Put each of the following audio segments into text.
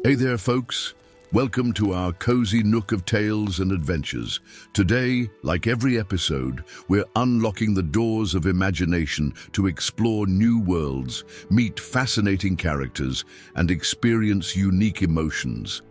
Hey there, folks. Welcome to our cozy nook of tales and adventures. Today, like every episode, we're unlocking the doors of imagination to explore new worlds, meet fascinating characters, and experience unique emotions.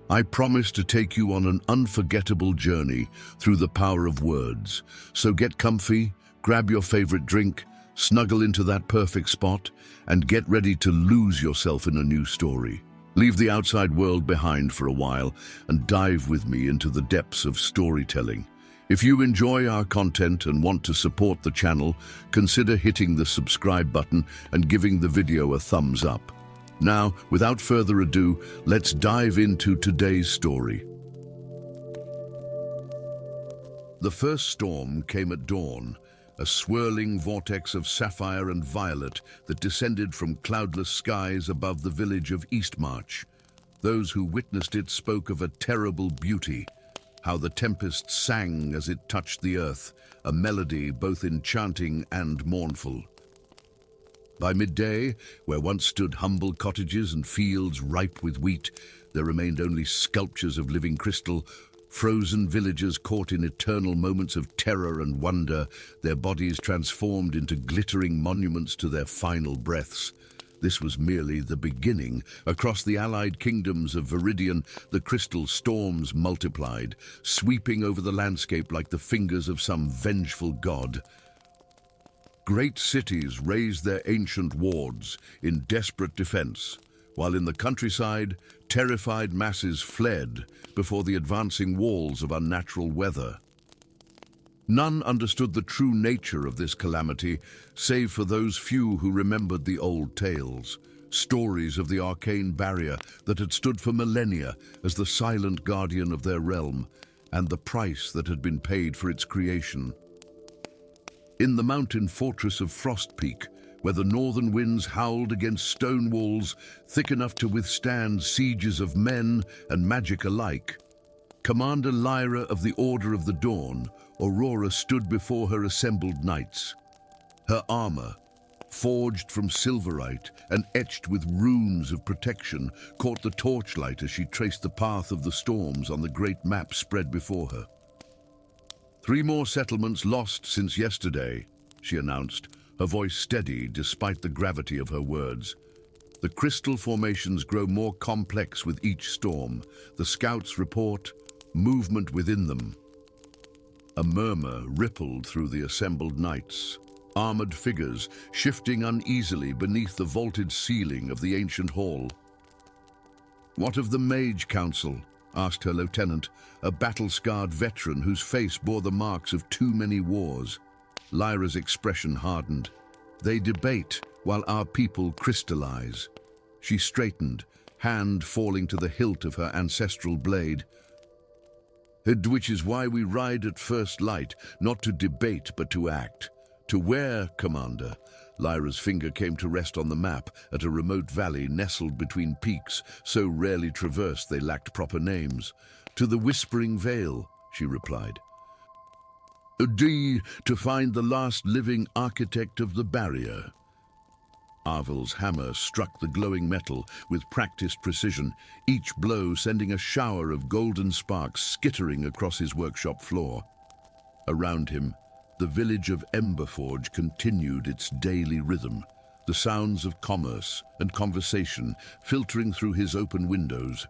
I promise to take you on an unforgettable journey through the power of words. So get comfy, grab your favorite drink, snuggle into that perfect spot, and get ready to lose yourself in a new story. Leave the outside world behind for a while and dive with me into the depths of storytelling. If you enjoy our content and want to support the channel, consider hitting the subscribe button and giving the video a thumbs up. Now, without further ado, let's dive into today's story. The first storm came at dawn, a swirling vortex of sapphire and violet that descended from cloudless skies above the village of Eastmarch. Those who witnessed it spoke of a terrible beauty, how the tempest sang as it touched the earth, a melody both enchanting and mournful. By midday, where once stood humble cottages and fields ripe with wheat, there remained only sculptures of living crystal, frozen villagers caught in eternal moments of terror and wonder, their bodies transformed into glittering monuments to their final breaths. This was merely the beginning. Across the allied kingdoms of Viridian, the crystal storms multiplied, sweeping over the landscape like the fingers of some vengeful god. Great cities raised their ancient wards in desperate defense, while in the countryside, terrified masses fled before the advancing walls of unnatural weather. None understood the true nature of this calamity, save for those few who remembered the old tales, stories of the arcane barrier that had stood for millennia as the silent guardian of their realm, and the price that had been paid for its creation. In the mountain fortress of Frost Peak, where the northern winds howled against stone walls thick enough to withstand sieges of men and magic alike, Commander Lyra of the Order of the Dawn, Aurora, stood before her assembled knights. Her armor, forged from silverite and etched with runes of protection, caught the torchlight as she traced the path of the storms on the great map spread before her. 3 more settlements lost since yesterday, she announced, her voice steady despite the gravity of her words. The crystal formations grow more complex with each storm. The scouts report movement within them. A murmur rippled through the assembled knights, armored figures shifting uneasily beneath the vaulted ceiling of the ancient hall. "What of the Mage Council?" asked her lieutenant, a battle-scarred veteran whose face bore the marks of too many wars. Lyra's expression hardened. "They debate while our people crystallize." She straightened, hand falling to the hilt of her ancestral blade. "Which is why we ride at first light, not to debate but to act." "To where, Commander?" Lyra's finger came to rest on the map at a remote valley nestled between peaks so rarely traversed they lacked proper names. "To the Whispering Vale," she replied. "To find the last living architect of the barrier." Arvel's hammer struck the glowing metal with practiced precision, each blow sending a shower of golden sparks skittering across his workshop floor. Around him, the village of Emberforge continued its daily rhythm, the sounds of commerce and conversation filtering through his open windows.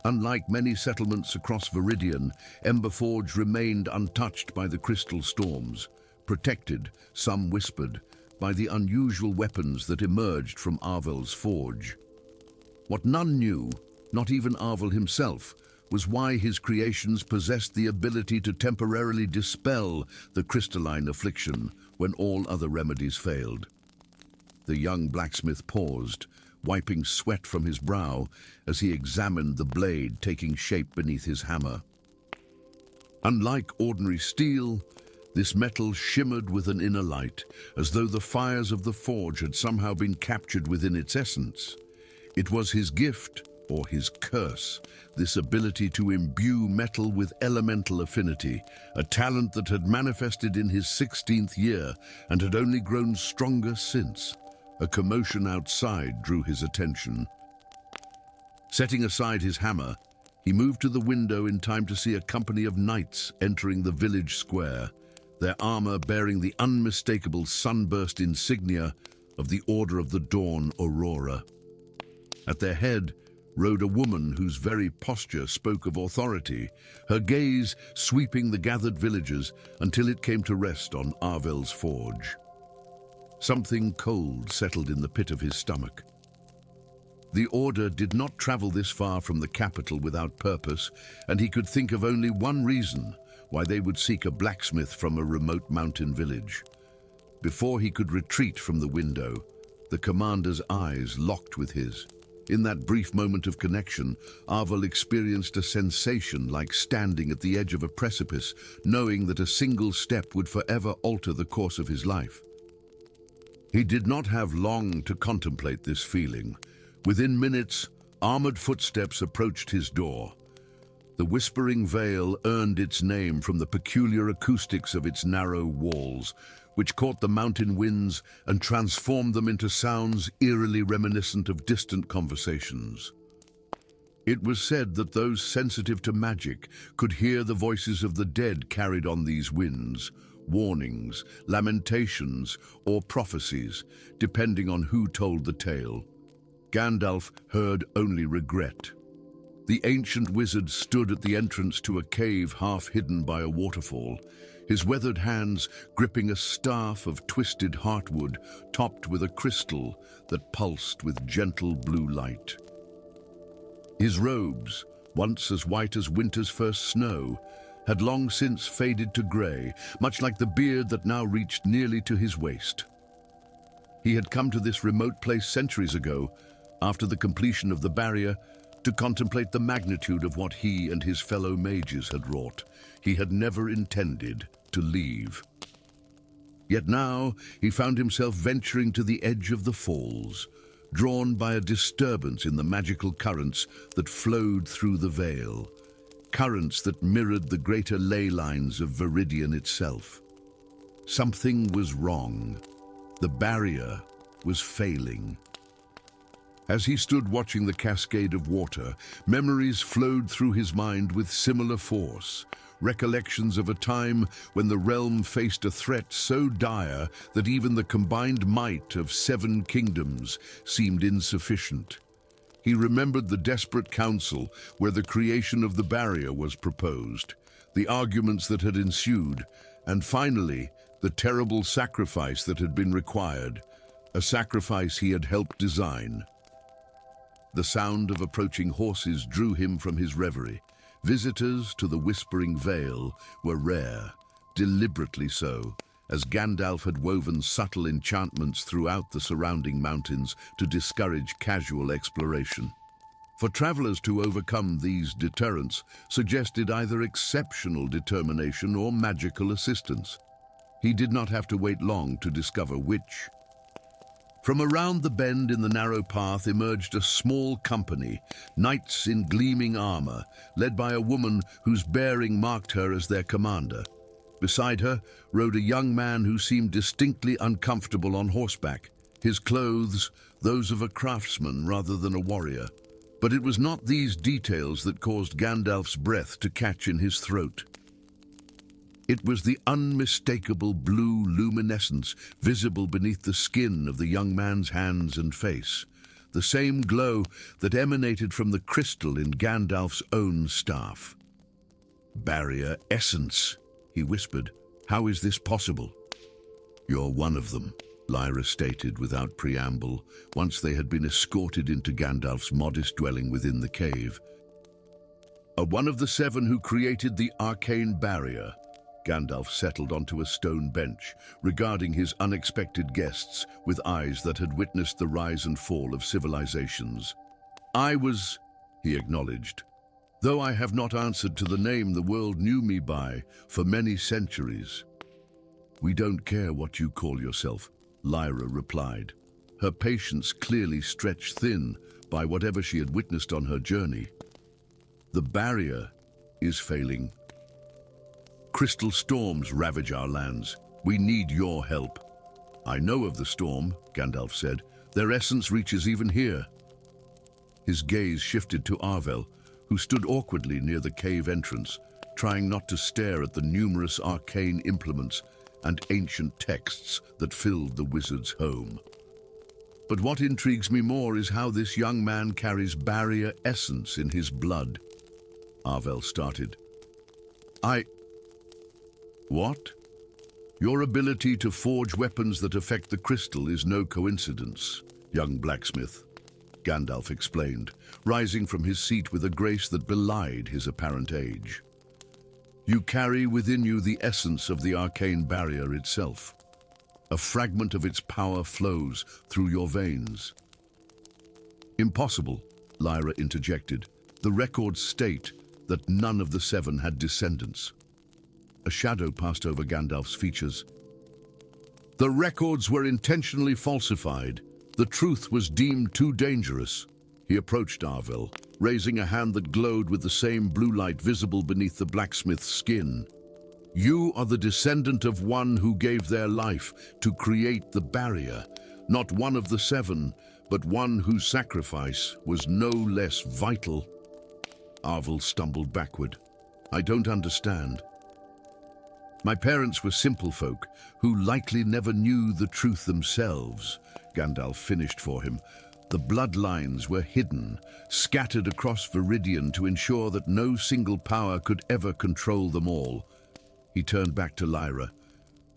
Unlike many settlements across Viridian, Emberforge remained untouched by the crystal storms, protected, some whispered, by the unusual weapons that emerged from Arvel's forge. What none knew, not even Arvel himself, was why his creations possessed the ability to temporarily dispel the crystalline affliction when all other remedies failed. The young blacksmith paused, wiping sweat from his brow as he examined the blade taking shape beneath his hammer. Unlike ordinary steel, this metal shimmered with an inner light, as though the fires of the forge had somehow been captured within its essence. It was his gift, or his curse, this ability to imbue metal with elemental affinity, a talent that had manifested in his 16th year and had only grown stronger since. A commotion outside drew his attention. Setting aside his hammer, he moved to the window in time to see a company of knights entering the village square, their armor bearing the unmistakable sunburst insignia of the Order of the Dawn Aurora. At their head rode a woman whose very posture spoke of authority, her gaze sweeping the gathered villagers until it came to rest on Arvel's forge. Something cold settled in the pit of his stomach. The Order did not travel this far from the capital without purpose, and he could think of only one reason why they would seek a blacksmith from a remote mountain village. Before he could retreat from the window, the commander's eyes locked with his. In that brief moment of connection, Arvel experienced a sensation like standing at the edge of a precipice, knowing that a single step would forever alter the course of his life. He did not have long to contemplate this feeling. Within minutes, armored footsteps approached his door. The Whispering Vale earned its name from the peculiar acoustics of its narrow walls, which caught the mountain winds and transformed them into sounds eerily reminiscent of distant conversations. It was said that those sensitive to magic could hear the voices of the dead carried on these winds, warnings, lamentations, or prophecies, depending on who told the tale. Gandalf heard only regret. The ancient wizard stood at the entrance to a cave half hidden by a waterfall, his weathered hands gripping a staff of twisted heartwood topped with a crystal that pulsed with gentle blue light. His robes, once as white as winter's first snow, had long since faded to grey, much like the beard that now reached nearly to his waist. He had come to this remote place centuries ago, after the completion of the barrier, to contemplate the magnitude of what he and his fellow mages had wrought. He had never intended to leave. Yet now he found himself venturing to the edge of the falls, drawn by a disturbance in the magical currents that flowed through the vale, currents that mirrored the greater ley lines of Viridian itself. Something was wrong. The barrier was failing. As he stood watching the cascade of water, memories flowed through his mind with similar force, recollections of a time when the realm faced a threat so dire that even the combined might of 7 kingdoms seemed insufficient. He remembered the desperate council where the creation of the barrier was proposed, the arguments that had ensued, and finally, the terrible sacrifice that had been required, a sacrifice he had helped design. The sound of approaching horses drew him from his reverie. Visitors to the Whispering Vale were rare, deliberately so, as Gandalf had woven subtle enchantments throughout the surrounding mountains to discourage casual exploration. For travelers to overcome these deterrents suggested either exceptional determination or magical assistance. He did not have to wait long to discover which. From around the bend in the narrow path emerged a small company, knights in gleaming armor, led by a woman whose bearing marked her as their commander. Beside her rode a young man who seemed distinctly uncomfortable on horseback, his clothes those of a craftsman rather than a warrior. But it was not these details that caused Gandalf's breath to catch in his throat. It was the unmistakable blue luminescence visible beneath the skin of the young man's hands and face, the same glow that emanated from the crystal in Gandalf's own staff. "Barrier essence," he whispered. "How is this possible?" "You're one of them," Lyra stated without preamble, once they had been escorted into Gandalf's modest dwelling within the cave. "One of the 7 who created the arcane barrier." Gandalf settled onto a stone bench, regarding his unexpected guests with eyes that had witnessed the rise and fall of civilizations. "I was," he acknowledged, "though I have not answered to the name the world knew me by for many centuries." "We don't care what you call yourself," Lyra replied, her patience clearly stretched thin by whatever she had witnessed on her journey. "The barrier is failing. Crystal storms ravage our lands. We need your help." "I know of the storm," Gandalf said. "Their essence reaches even here." His gaze shifted to Arvel, who stood awkwardly near the cave entrance, trying not to stare at the numerous arcane implements and ancient texts that filled the wizard's home. But what intrigues me more is how this young man carries barrier essence in his blood. Arvel started. What? Your ability to forge weapons that affect the crystal is no coincidence, young blacksmith, Gandalf explained, rising from his seat with a grace that belied his apparent age. You carry within you the essence of the arcane barrier itself. A fragment of its power flows through your veins. Impossible, Lyra interjected. The records state that none of the seven had descendants. A shadow passed over Gandalf's features. The records were intentionally falsified. The truth was deemed too dangerous. He approached Arvel, raising a hand that glowed with the same blue light visible beneath the blacksmith's skin. You are the descendant of one who gave their life to create the barrier, not one of the seven, but one whose sacrifice was no less vital. Arvel stumbled backward. I don't understand. My parents were simple folk who likely never knew the truth themselves, Gandalf finished for him. The bloodlines were hidden, scattered across Viridian to ensure that no single power could ever control them all. He turned back to Lyra.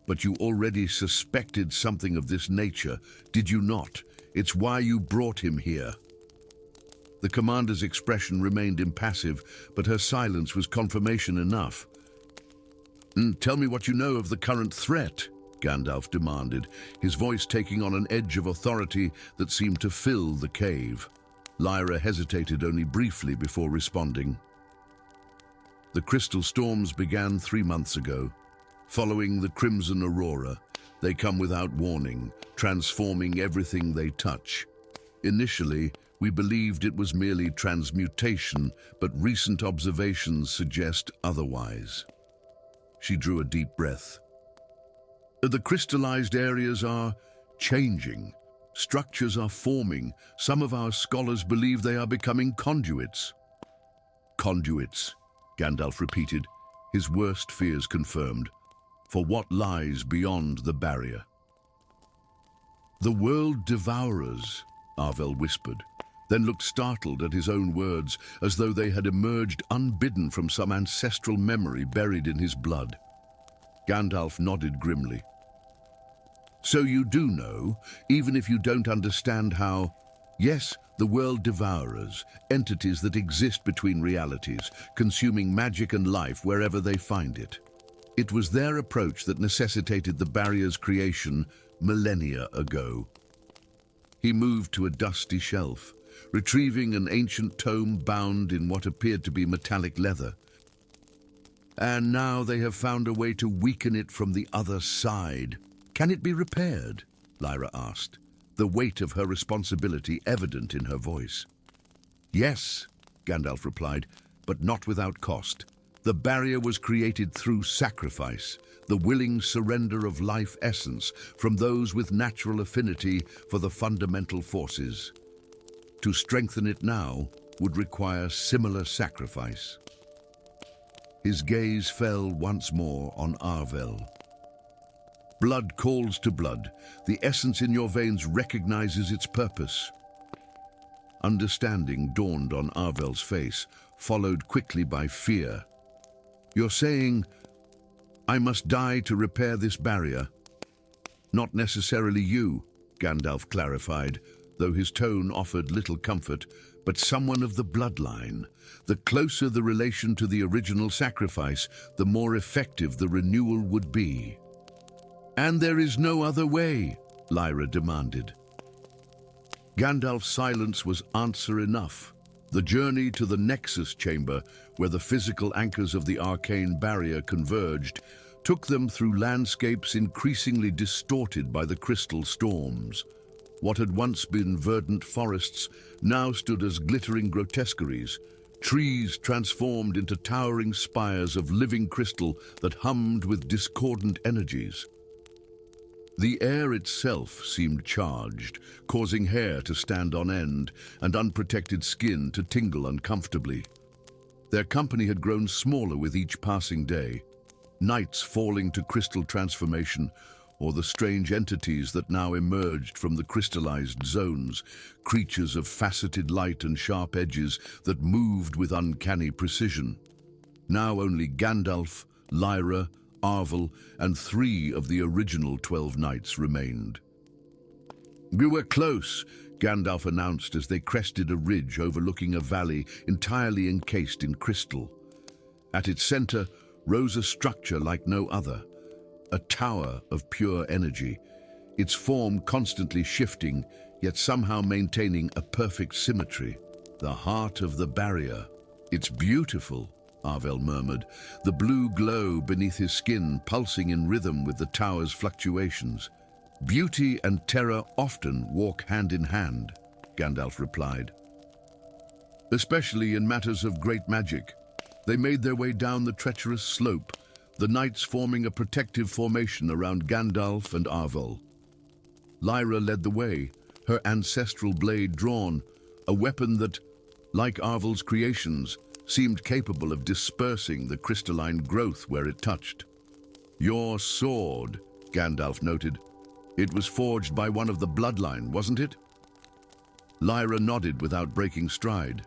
But you already suspected something of this nature, did you not? It's why you brought him here. The commander's expression remained impassive, but her silence was confirmation enough. Tell me what you know of the current threat, Gandalf demanded, his voice taking on an edge of authority that seemed to fill the cave. Lyra hesitated only briefly before responding. The crystal storms began 3 months ago. Following the crimson aurora, they come without warning, transforming everything they touch. Initially, we believed it was merely transmutation, but recent observations suggest otherwise. She drew a deep breath. The crystallized areas are changing. Structures are forming. Some of our scholars believe they are becoming conduits. Conduits, Gandalf repeated, his worst fears confirmed. For what lies beyond the barrier? The world devourers, Arvel whispered, then looked startled at his own words, as though they had emerged unbidden from some ancestral memory buried in his blood. Gandalf nodded grimly. So you do know, even if you don't understand how... Yes, the world devourers, entities that exist between realities, consuming magic and life wherever they find it. It was their approach that necessitated the barrier's creation millennia ago. He moved to a dusty shelf, retrieving an ancient tome bound in what appeared to be metallic leather. And now they have found a way to weaken it from the other side. Can it be repaired? Lyra asked, the weight of her responsibility evident in her voice. Yes, Gandalf replied, but not without cost. The barrier was created through sacrifice, the willing surrender of life essence from those with natural affinity for the fundamental forces. To strengthen it now would require similar sacrifice. His gaze fell once more on Arvel. Blood calls to blood. The essence in your veins recognizes its purpose. Understanding dawned on Arvel's face, followed quickly by fear. You're saying, I must die to repair this barrier? Not necessarily you, Gandalf clarified, though his tone offered little comfort, but someone of the bloodline. The closer the relation to the original sacrifice, the more effective the renewal would be. And there is no other way, Lyra demanded. Gandalf's silence was answer enough. The journey to the Nexus Chamber, where the physical anchors of the arcane barrier converged, took them through landscapes increasingly distorted by the crystal storms. What had once been verdant forests now stood as glittering grotesqueries, trees transformed into towering spires of living crystal that hummed with discordant energies. The air itself seemed charged, causing hair to stand on end and unprotected skin to tingle uncomfortably. Their company had grown smaller with each passing day, nights falling to crystal transformation, or the strange entities that now emerged from the crystallized zones, creatures of faceted light and sharp edges that moved with uncanny precision. Now only Gandalf, Lyra, Arvel, and 3 of the original 12 knights remained. "We were close," Gandalf announced as they crested a ridge overlooking a valley entirely encased in crystal. At its center rose a structure like no other, a tower of pure energy, its form constantly shifting, yet somehow maintaining a perfect symmetry. "The heart of the barrier. It's beautiful," Arvel murmured, the blue glow beneath his skin pulsing in rhythm with the tower's fluctuations. "Beauty and terror often walk hand in hand," Gandalf replied. "Especially in matters of great magic." They made their way down the treacherous slope, the knights forming a protective formation around Gandalf and Arvel. Lyra led the way, her ancestral blade drawn, a weapon that, like Arvel's creations, seemed capable of dispersing the crystalline growth where it touched. "Your sword," Gandalf noted. "It was forged by one of the bloodline, wasn't it?" Lyra nodded without breaking stride.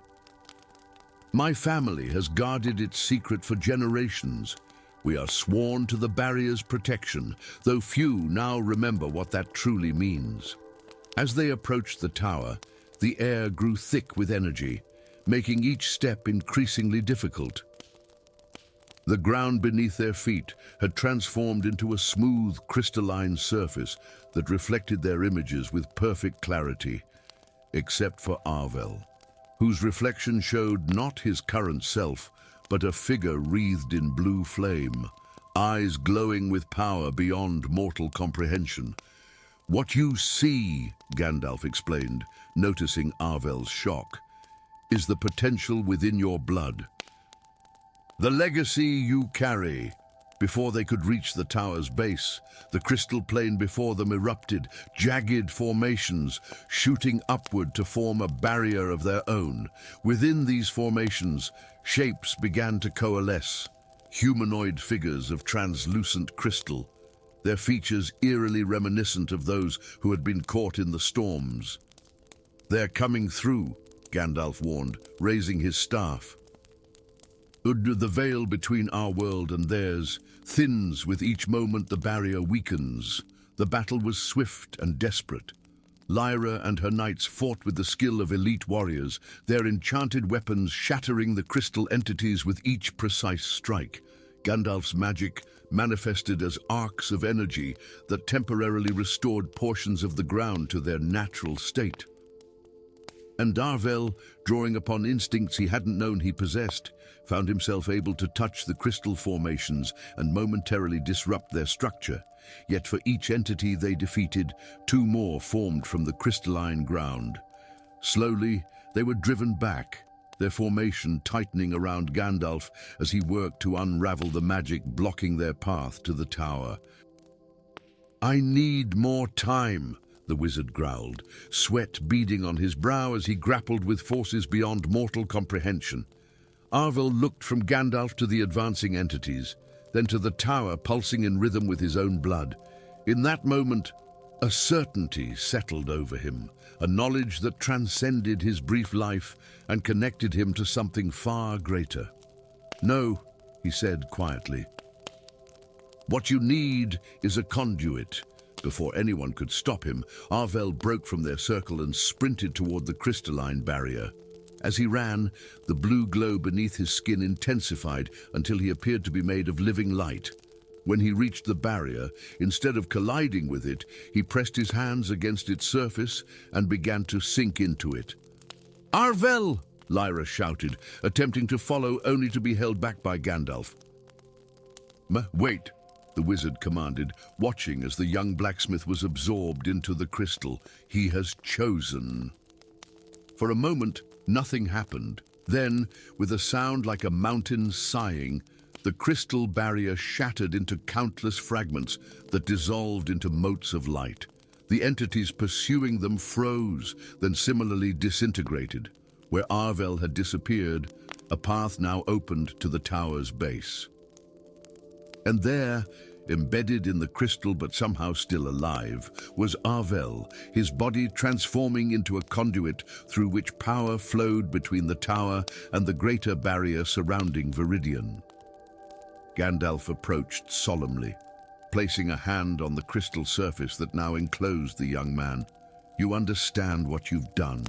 "My family has guarded its secret for generations. We are sworn to the barrier's protection, though few now remember what that truly means." As they approached the tower, the air grew thick with energy, making each step increasingly difficult. The ground beneath their feet had transformed into a smooth, crystalline surface that reflected their images with perfect clarity, except for Arvel, whose reflection showed not his current self, but a figure wreathed in blue flame, eyes glowing with power beyond mortal comprehension. "What you see," Gandalf explained, noticing Arvel's shock, "is the potential within your blood. The legacy you carry." Before they could reach the tower's base, the crystal plane before them erupted, jagged formations, shooting upward to form a barrier of their own. Within these formations, shapes began to coalesce, humanoid figures of translucent crystal, their features eerily reminiscent of those who had been caught in the storms. "They're coming through," Gandalf warned, raising his staff. "The veil between our world and theirs thins with each moment the barrier weakens." The battle was swift and desperate. Lyra and her knights fought with the skill of elite warriors, their enchanted weapons shattering the crystal entities with each precise strike. Gandalf's magic manifested as arcs of energy that temporarily restored portions of the ground to their natural state. And Arvel, drawing upon instincts he hadn't known he possessed, found himself able to touch the crystal formations and momentarily disrupt their structure. Yet for each entity they defeated, 2 more formed from the crystalline ground. Slowly, they were driven back, their formation tightening around Gandalf as he worked to unravel the magic blocking their path to the tower. "I need more time," the wizard growled, sweat beading on his brow as he grappled with forces beyond mortal comprehension. Arvel looked from Gandalf to the advancing entities, then to the tower pulsing in rhythm with his own blood. In that moment, a certainty settled over him, a knowledge that transcended his brief life and connected him to something far greater. "No," he said quietly. "What you need is a conduit." Before anyone could stop him, Arvel broke from their circle and sprinted toward the crystalline barrier. As he ran, the blue glow beneath his skin intensified until he appeared to be made of living light. When he reached the barrier, instead of colliding with it, he pressed his hands against its surface and began to sink into it. "Arvel!" Lyra shouted, attempting to follow only to be held back by Gandalf. "Wait," the wizard commanded, watching as the young blacksmith was absorbed into the crystal. "He has chosen." For a moment, nothing happened. Then, with a sound like a mountain sighing, The crystal barrier shattered into countless fragments that dissolved into motes of light. The entities pursuing them froze, then similarly disintegrated. Where Arvel had disappeared, a path now opened to the tower's base. And there, embedded in the crystal but somehow still alive, was Arvel, his body transforming into a conduit through which power flowed between the tower and the greater barrier surrounding Viridian. Gandalf approached solemnly, placing a hand on the crystal surface that now enclosed the young man. "You understand what you've done."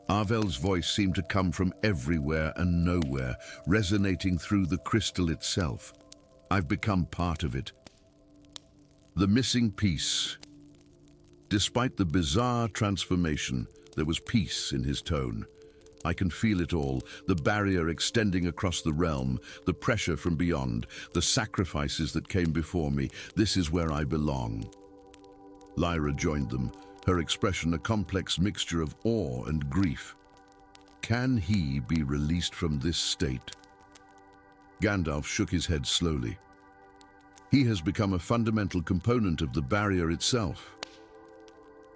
Arvel's voice seemed to come from everywhere and nowhere, resonating through the crystal itself. "I've become part of it." The missing piece. Despite the bizarre transformation, there was peace in his tone. "I can feel it all, the barrier extending across the realm, the pressure from beyond, the sacrifices that came before me. This is where I belong." Lyra joined them, her expression a complex mixture of awe and grief. Can he be released from this state? Gandalf shook his head slowly. He has become a fundamental component of the barrier itself.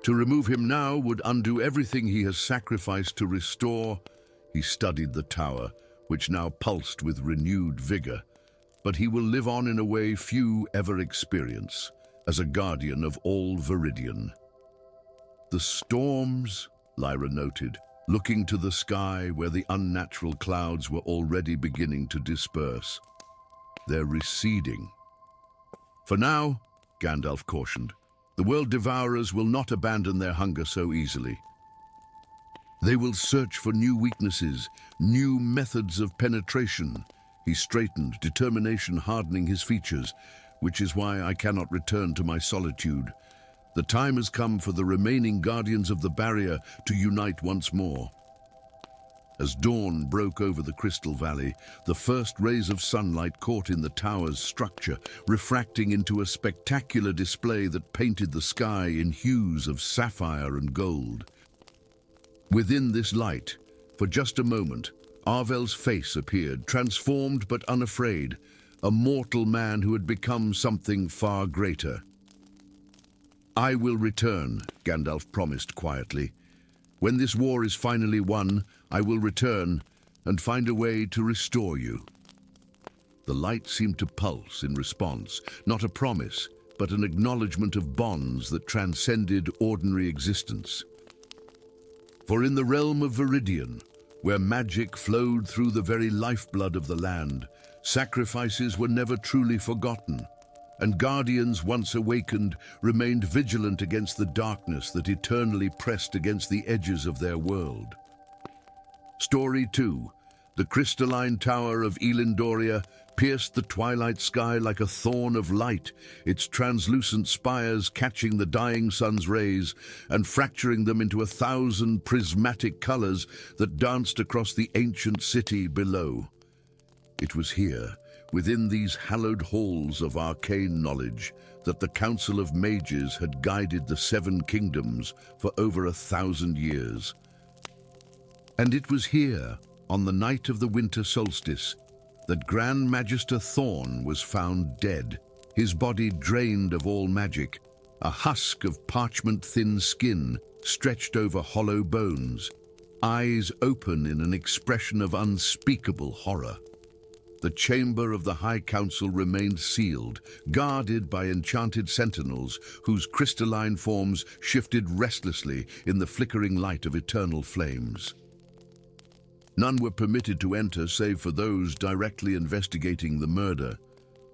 To remove him now would undo everything he has sacrificed to restore. He studied the tower, which now pulsed with renewed vigor. But he will live on in a way few ever experience, as a guardian of all Viridian. "The storms," Lyra noted, looking to the sky where the unnatural clouds were already beginning to disperse. "They're receding." "For now," Gandalf cautioned, "the world devourers will not abandon their hunger so easily. They will search for new weaknesses, new methods of penetration." He straightened, determination hardening his features, "which is why I cannot return to my solitude. The time has come for the remaining guardians of the barrier to unite once more." As dawn broke over the Crystal Valley, the first rays of sunlight caught in the tower's structure, refracting into a spectacular display that painted the sky in hues of sapphire and gold. Within this light, for just a moment, Arvel's face appeared, transformed but unafraid, a mortal man who had become something far greater. "I will return," Gandalf promised quietly. "When this war is finally won, I will return and find a way to restore you." The light seemed to pulse in response, not a promise, but an acknowledgement of bonds that transcended ordinary existence. For in the realm of Viridian, where magic flowed through the very lifeblood of the land, sacrifices were never truly forgotten, and guardians once awakened remained vigilant against the darkness that eternally pressed against the edges of their world. Story 2. The crystalline tower of Elendoria pierced the twilight sky like a thorn of light, its translucent spires catching the dying sun's rays and fracturing them into 1,000 prismatic colors that danced across the ancient city below. It was here, within these hallowed halls of arcane knowledge, that the Council of Mages had guided the 7 kingdoms for over 1,000 years. And it was here, on the night of the winter solstice, that Grand Magister Thorn was found dead, his body drained of all magic, a husk of parchment-thin skin stretched over hollow bones, eyes open in an expression of unspeakable horror. The chamber of the High Council remained sealed, guarded by enchanted sentinels whose crystalline forms shifted restlessly in the flickering light of eternal flames. None were permitted to enter save for those directly investigating the murder.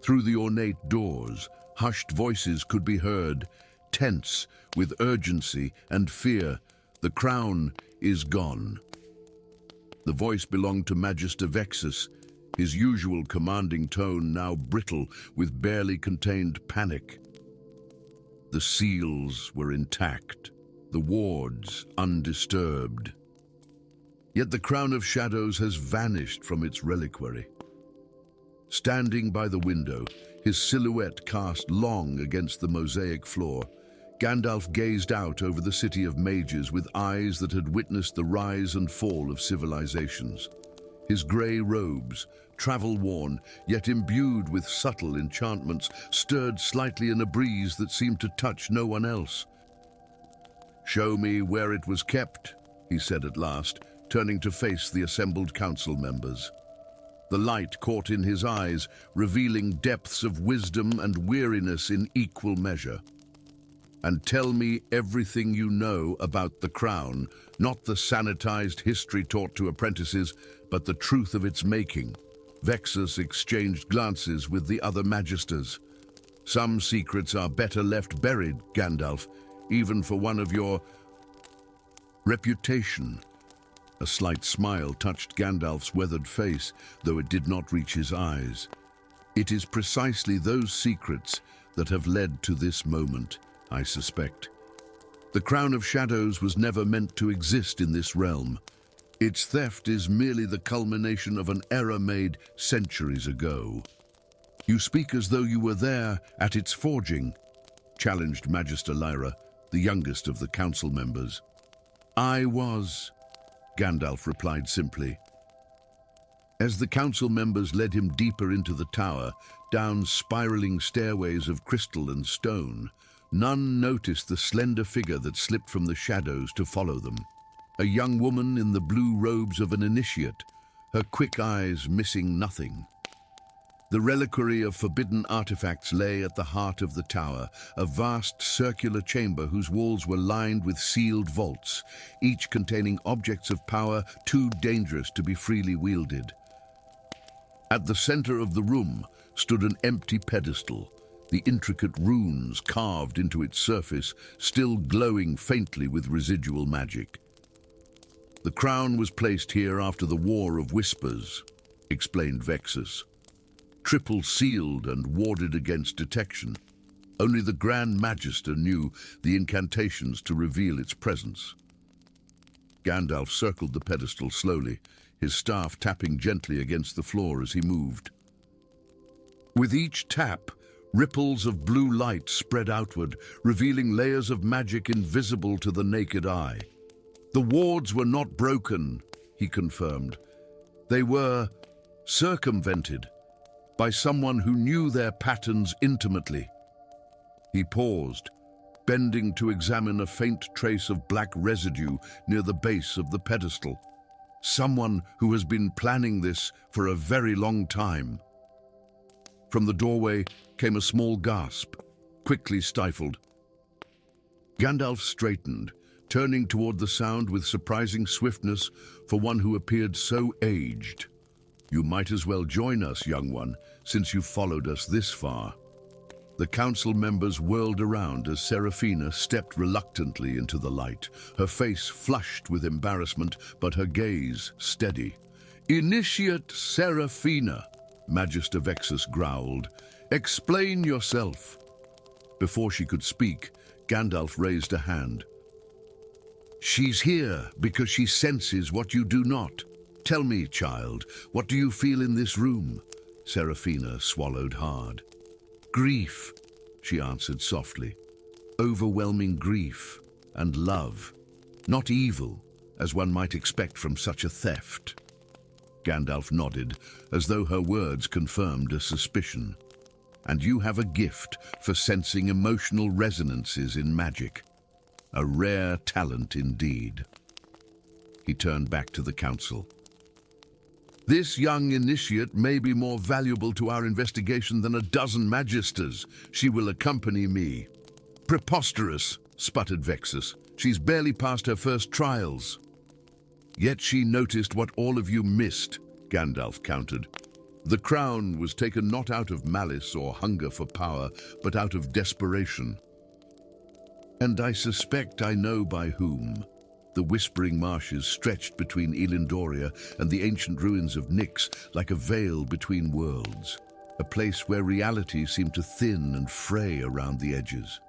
Through the ornate doors, hushed voices could be heard, tense with urgency and fear. "The crown is gone." The voice belonged to Magister Vexus, his usual commanding tone now brittle with barely contained panic. The seals were intact, the wards undisturbed. Yet the crown of shadows has vanished from its reliquary. Standing by the window, his silhouette cast long against the mosaic floor, Gandalf gazed out over the city of mages with eyes that had witnessed the rise and fall of civilizations. His grey robes, travel-worn, yet imbued with subtle enchantments, stirred slightly in a breeze that seemed to touch no one else. "Show me where it was kept," he said at last, turning to face the assembled council members. The light caught in his eyes, revealing depths of wisdom and weariness in equal measure. "And tell me everything you know about the crown, not the sanitized history taught to apprentices, but the truth of its making." Vexus exchanged glances with the other magisters. "Some secrets are better left buried, Gandalf, even for one of your reputation." A slight smile touched Gandalf's weathered face, though it did not reach his eyes. "It is precisely those secrets that have led to this moment, I suspect. The Crown of Shadows was never meant to exist in this realm. Its theft is merely the culmination of an error made centuries ago." "You speak as though you were there at its forging," challenged Magister Lyra, the youngest of the council members. "I was," Gandalf replied simply. As the council members led him deeper into the tower, down spiraling stairways of crystal and stone, none noticed the slender figure that slipped from the shadows to follow them. A young woman in the blue robes of an initiate, her quick eyes missing nothing. The reliquary of forbidden artifacts lay at the heart of the tower, a vast circular chamber whose walls were lined with sealed vaults, each containing objects of power too dangerous to be freely wielded. At the center of the room stood an empty pedestal, the intricate runes carved into its surface still glowing faintly with residual magic. "The crown was placed here after the War of Whispers," explained Vexus. "Triple sealed and warded against detection. Only the Grand Magister knew the incantations to reveal its presence." Gandalf circled the pedestal slowly, his staff tapping gently against the floor as he moved. With each tap, ripples of blue light spread outward, revealing layers of magic invisible to the naked eye. "The wards were not broken," he confirmed. "They were circumvented by someone who knew their patterns intimately." He paused, bending to examine a faint trace of black residue near the base of the pedestal. "Someone who has been planning this for a very long time." From the doorway came a small gasp, quickly stifled. Gandalf straightened, turning toward the sound with surprising swiftness for one who appeared so aged. "You might as well join us, young one, since you've followed us this far." The council members whirled around as Seraphina stepped reluctantly into the light, her face flushed with embarrassment, but her gaze steady. "Initiate Seraphina," Magister Vexus growled. "Explain yourself." Before she could speak, Gandalf raised a hand. "She's here because she senses what you do not. Tell me, child, what do you feel in this room?" Seraphina swallowed hard. "Grief," she answered softly. "Overwhelming grief and love. Not evil, as one might expect from such a theft." Gandalf nodded, as though her words confirmed a suspicion. "And you have a gift for sensing emotional resonances in magic. A rare talent indeed." He turned back to the council. "This young initiate may be more valuable to our investigation than a dozen magisters. She will accompany me." "Preposterous," sputtered Vexus. "She's barely passed her first trials." "Yet she noticed what all of you missed," Gandalf countered. "The crown was taken not out of malice or hunger for power, but out of desperation. And I suspect I know by whom." The whispering marshes stretched between Elendoria and the ancient ruins of Nyx like a veil between worlds, a place where reality seemed to thin and fray around the edges.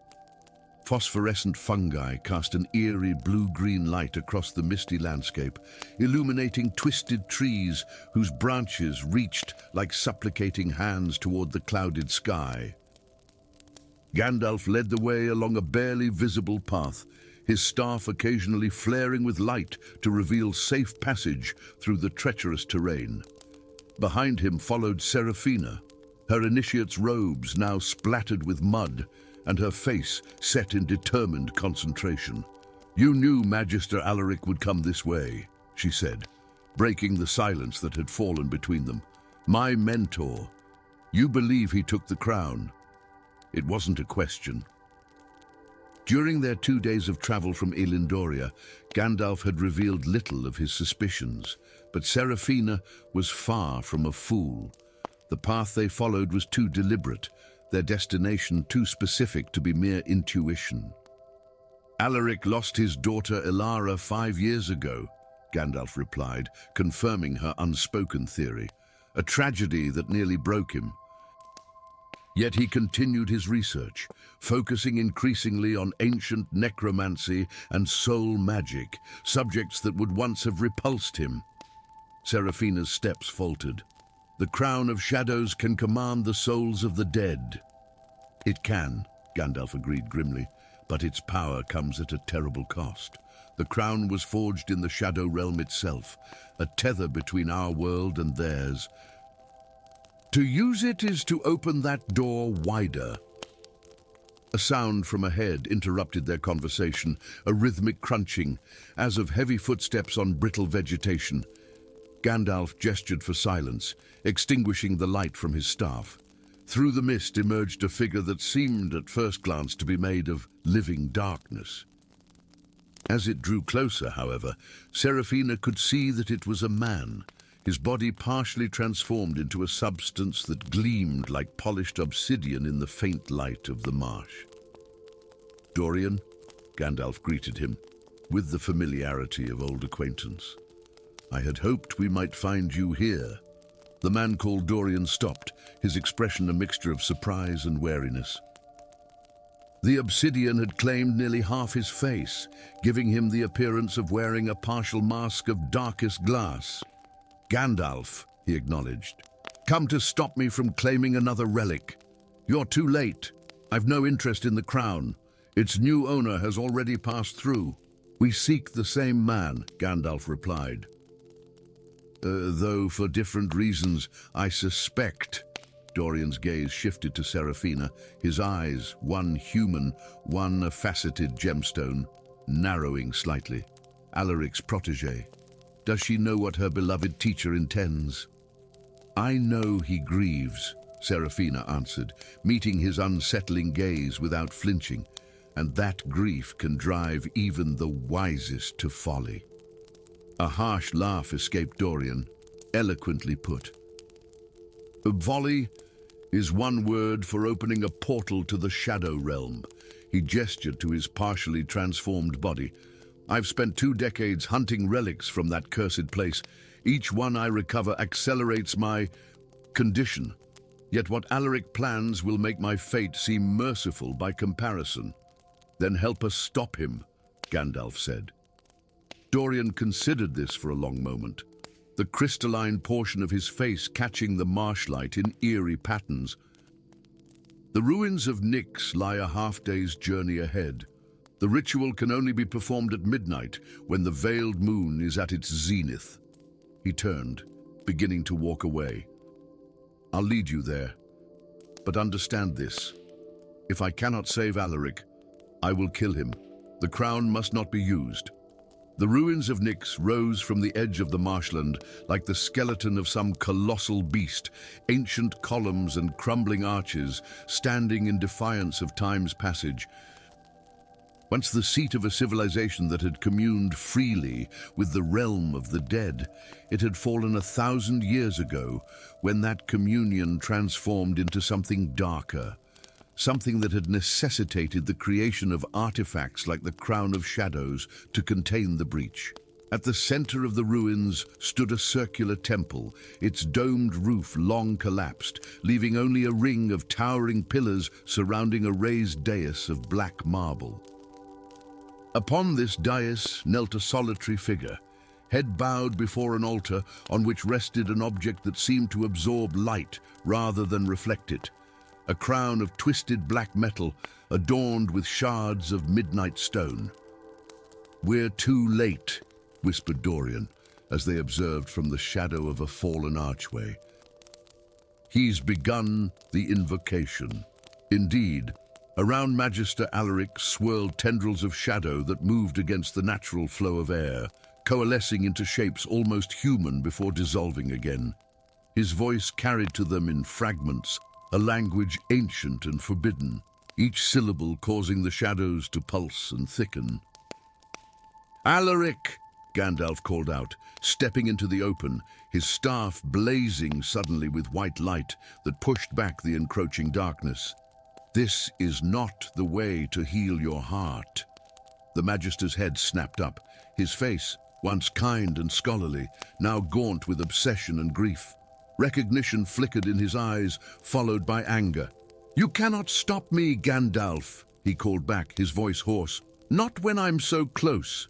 Phosphorescent fungi cast an eerie blue-green light across the misty landscape, illuminating twisted trees whose branches reached like supplicating hands toward the clouded sky. Gandalf led the way along a barely visible path, his staff occasionally flaring with light to reveal safe passage through the treacherous terrain. Behind him followed Seraphina, her initiate's robes now splattered with mud and her face set in determined concentration. "You knew Magister Alaric would come this way," she said, breaking the silence that had fallen between them. "My mentor. You believe he took the crown." It wasn't a question. During their 2 days of travel from Elindoria, Gandalf had revealed little of his suspicions, but Seraphina was far from a fool. The path they followed was too deliberate, their destination too specific to be mere intuition. "Alaric lost his daughter Elara 5 years ago," Gandalf replied, confirming her unspoken theory. "A tragedy that nearly broke him." Yet he continued his research, focusing increasingly on ancient necromancy and soul magic, subjects that would once have repulsed him. Seraphina's steps faltered. "The Crown of Shadows can command the souls of the dead." "It can," Gandalf agreed grimly, "but its power comes at a terrible cost. The crown was forged in the Shadow Realm itself, a tether between our world and theirs. To use it is to open that door wider." A sound from ahead interrupted their conversation, a rhythmic crunching, as of heavy footsteps on brittle vegetation. Gandalf gestured for silence, extinguishing the light from his staff. Through the mist emerged a figure that seemed at first glance to be made of living darkness. As it drew closer, however, Seraphina could see that it was a man, his body partially transformed into a substance that gleamed like polished obsidian in the faint light of the marsh. "Dorian," Gandalf greeted him, with the familiarity of old acquaintance. "I had hoped we might find you here." The man called Dorian stopped, his expression a mixture of surprise and wariness. The obsidian had claimed nearly half his face, giving him the appearance of wearing a partial mask of darkest glass. "Gandalf," he acknowledged, "come to stop me from claiming another relic. You're too late. I've no interest in the crown. Its new owner has already passed through." "We seek the same man," Gandalf replied. Though for different reasons, I suspect." Dorian's gaze shifted to Seraphina, his eyes, one human, one a faceted gemstone, narrowing slightly. "Alaric's protégé. Does she know what her beloved teacher intends?" "I know he grieves," Seraphina answered, meeting his unsettling gaze without flinching, "and that grief can drive even the wisest to folly." A harsh laugh escaped Dorian, eloquently put. "Folly is one word for opening a portal to the Shadow Realm." He gestured to his partially transformed body. "I've spent 2 decades hunting relics from that cursed place. Each one I recover accelerates my condition. Yet what Alaric plans will make my fate seem merciful by comparison." "Then help us stop him," Gandalf said. Dorian considered this for a long moment, the crystalline portion of his face catching the marshlight in eerie patterns. "The ruins of Nyx lie a half-day's journey ahead. The ritual can only be performed at midnight, when the veiled moon is at its zenith." He turned, beginning to walk away. "I'll lead you there. But understand this. If I cannot save Alaric, I will kill him. The crown must not be used." The ruins of Nyx rose from the edge of the marshland like the skeleton of some colossal beast, ancient columns and crumbling arches standing in defiance of time's passage. Once the seat of a civilization that had communed freely with the realm of the dead, it had fallen 1,000 years ago when that communion transformed into something darker, something that had necessitated the creation of artifacts like the Crown of Shadows to contain the breach. At the center of the ruins stood a circular temple, its domed roof long collapsed, leaving only a ring of towering pillars surrounding a raised dais of black marble. Upon this dais knelt a solitary figure, head bowed before an altar on which rested an object that seemed to absorb light rather than reflect it. A crown of twisted black metal adorned with shards of midnight stone. "We're too late," whispered Dorian, as they observed from the shadow of a fallen archway. "He's begun the invocation." Indeed, around Magister Alaric swirled tendrils of shadow that moved against the natural flow of air, coalescing into shapes almost human before dissolving again. His voice carried to them in fragments, a language ancient and forbidden, each syllable causing the shadows to pulse and thicken. "Alaric!" Gandalf called out, stepping into the open, his staff blazing suddenly with white light that pushed back the encroaching darkness. "This is not the way to heal your heart." The Magister's head snapped up, his face, once kind and scholarly, now gaunt with obsession and grief. Recognition flickered in his eyes, followed by anger. "You cannot stop me, Gandalf," he called back, his voice hoarse. "Not when I'm so close."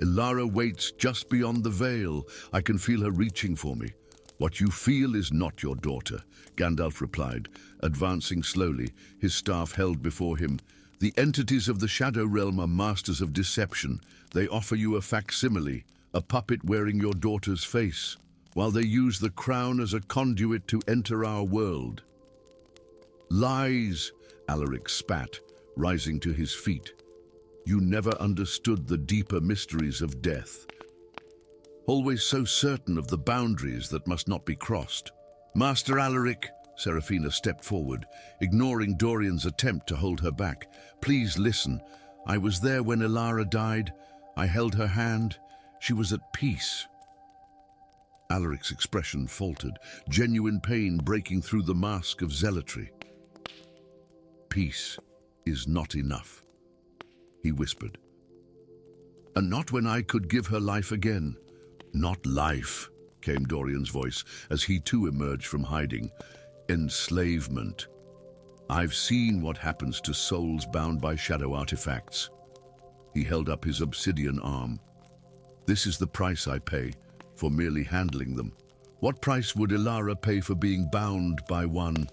"Ilara waits just beyond the veil. I can feel her reaching for me." "What you feel is not your daughter," Gandalf replied, advancing slowly, his staff held before him. "The entities of the Shadow Realm are masters of deception. They offer you a facsimile, a puppet wearing your daughter's face, while they use the crown as a conduit to enter our world." "Lies," Alaric spat, rising to his feet. "You never understood the deeper mysteries of death. Always so certain of the boundaries that must not be crossed." "Master Alaric," Seraphina stepped forward, ignoring Dorian's attempt to hold her back. "Please listen. I was there when Ilara died. I held her hand. She was at peace." Alaric's expression faltered, genuine pain breaking through the mask of zealotry. "Peace is not enough," he whispered. "And not when I could give her life again." "Not life," came Dorian's voice as he too emerged from hiding. "Enslavement. I've seen what happens to souls bound by shadow artifacts." He held up his obsidian arm. "This is the price I pay for merely handling them. What price would Ilara pay for being bound by one?"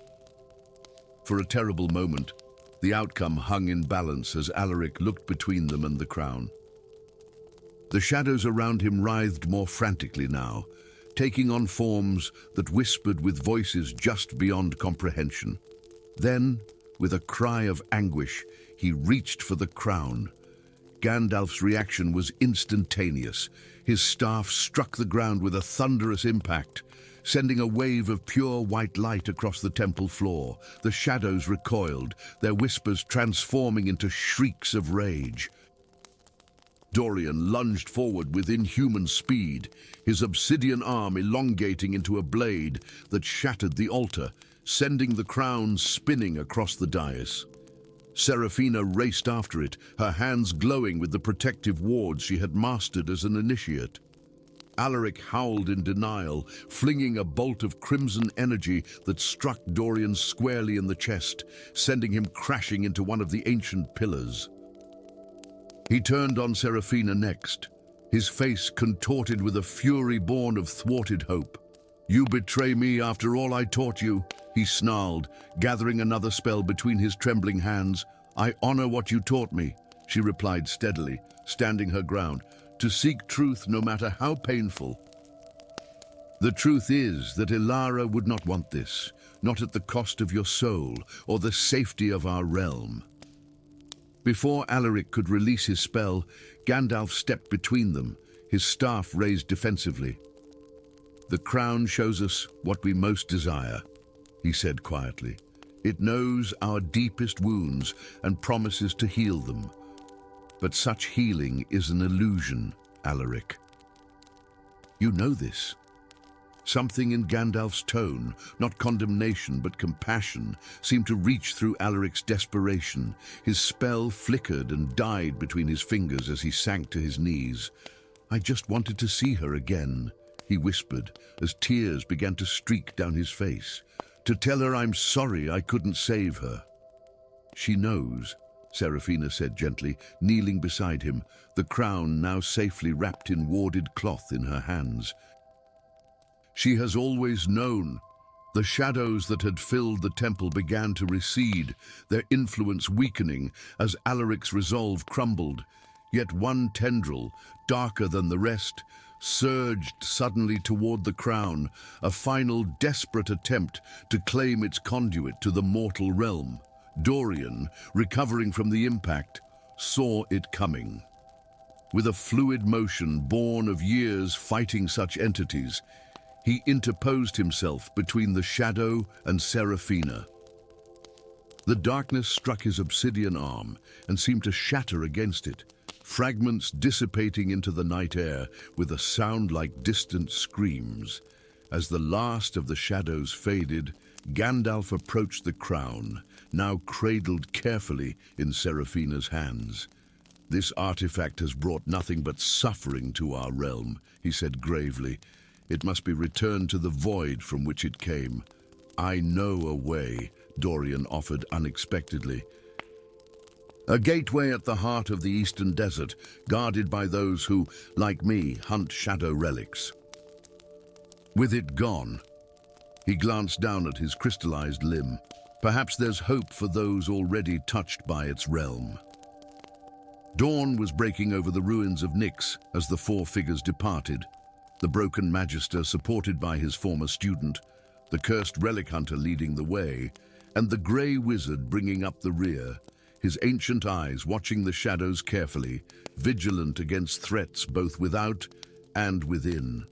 For a terrible moment, the outcome hung in balance as Alaric looked between them and the crown. The shadows around him writhed more frantically now, taking on forms that whispered with voices just beyond comprehension. Then, with a cry of anguish, he reached for the crown. Gandalf's reaction was instantaneous. His staff struck the ground with a thunderous impact, sending a wave of pure white light across the temple floor. The shadows recoiled, their whispers transforming into shrieks of rage. Dorian lunged forward with inhuman speed, his obsidian arm elongating into a blade that shattered the altar, sending the crown spinning across the dais. Seraphina raced after it, her hands glowing with the protective wards she had mastered as an initiate. Alaric howled in denial, flinging a bolt of crimson energy that struck Dorian squarely in the chest, sending him crashing into one of the ancient pillars. He turned on Seraphina next, his face contorted with a fury born of thwarted hope. "You betray me after all I taught you," he snarled, gathering another spell between his trembling hands. "I honor what you taught me," she replied steadily, standing her ground, "to seek truth no matter how painful." "The truth is that Ilara would not want this, not at the cost of your soul or the safety of our realm." Before Alaric could release his spell, Gandalf stepped between them, his staff raised defensively. "The crown shows us what we most desire," he said quietly. "It knows our deepest wounds and promises to heal them. But such healing is an illusion, Alaric. You know this." Something in Gandalf's tone, not condemnation but compassion, seemed to reach through Alaric's desperation. His spell flickered and died between his fingers as he sank to his knees. "I just wanted to see her again," he whispered, as tears began to streak down his face. "To tell her I'm sorry I couldn't save her." "She knows," Seraphina said gently, kneeling beside him, the crown now safely wrapped in warded cloth in her hands. "She has always known." The shadows that had filled the temple began to recede, their influence weakening as Alaric's resolve crumbled. Yet one tendril, darker than the rest, surged suddenly toward the crown, a final desperate attempt to claim its conduit to the mortal realm. Dorian, recovering from the impact, saw it coming. With a fluid motion born of years fighting such entities, he interposed himself between the shadow and Seraphina. The darkness struck his obsidian arm and seemed to shatter against it, fragments dissipating into the night air with a sound like distant screams. As the last of the shadows faded, Gandalf approached the crown, now cradled carefully in Seraphina's hands. "This artifact has brought nothing but suffering to our realm," he said gravely. "It must be returned to the void from which it came." "I know a way," Dorian offered unexpectedly. "A gateway at the heart of the eastern desert, guarded by those who, like me, hunt shadow relics." With it gone, he glanced down at his crystallized limb. "Perhaps there's hope for those already touched by its realm." Dawn was breaking over the ruins of Nyx as the four figures departed. The broken magister supported by his former student, the cursed relic hunter leading the way, and the grey wizard bringing up the rear, his ancient eyes watching the shadows carefully, vigilant against threats both without and within.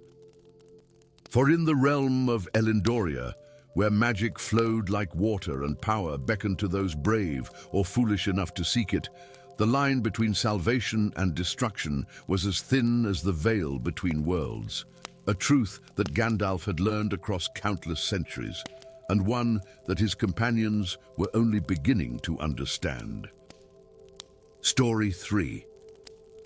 For in the realm of Elendoria, where magic flowed like water and power beckoned to those brave or foolish enough to seek it, the line between salvation and destruction was as thin as the veil between worlds, a truth that Gandalf had learned across countless centuries, and one that his companions were only beginning to understand. Story 3.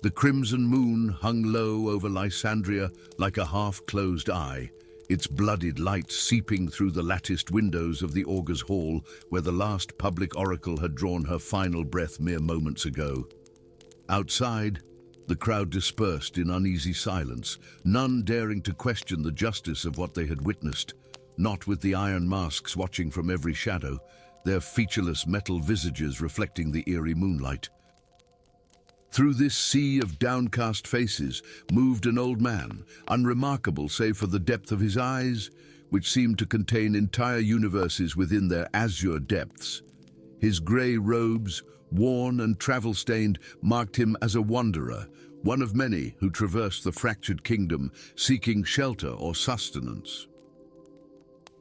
The crimson moon hung low over Lysandria like a half-closed eye, its bloodied light seeping through the latticed windows of the Augur's Hall, where the last public oracle had drawn her final breath mere moments ago. Outside, the crowd dispersed in uneasy silence, none daring to question the justice of what they had witnessed, not with the iron masks watching from every shadow, their featureless metal visages reflecting the eerie moonlight. Through this sea of downcast faces moved an old man, unremarkable save for the depth of his eyes, which seemed to contain entire universes within their azure depths. His grey robes, worn and travel-stained, marked him as a wanderer, one of many who traversed the fractured kingdom, seeking shelter or sustenance.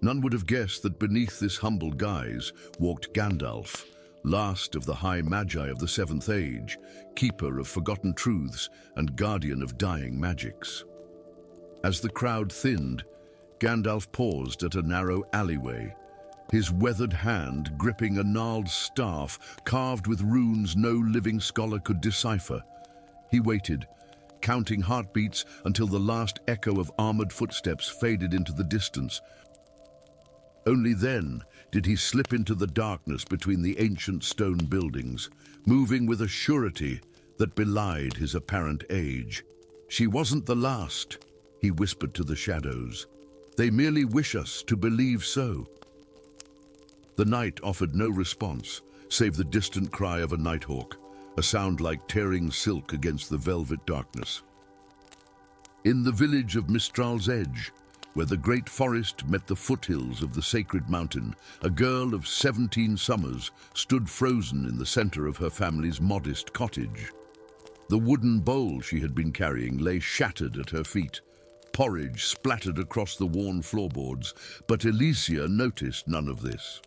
None would have guessed that beneath this humble guise walked Gandalf, last of the high magi of the Seventh Age, keeper of forgotten truths and guardian of dying magics. As the crowd thinned, Gandalf paused at a narrow alleyway, his weathered hand gripping a gnarled staff carved with runes no living scholar could decipher. He waited, counting heartbeats until the last echo of armored footsteps faded into the distance. Only then did he slip into the darkness between the ancient stone buildings, moving with a surety that belied his apparent age. "She wasn't the last," he whispered to the shadows. "They merely wish us to believe so." The night offered no response, save the distant cry of a nighthawk, a sound like tearing silk against the velvet darkness. In the village of Mistral's Edge, where the great forest met the foothills of the sacred mountain, a girl of 17 summers stood frozen in the center of her family's modest cottage. The wooden bowl she had been carrying lay shattered at her feet. Porridge splattered across the worn floorboards, but Elysia noticed none of this.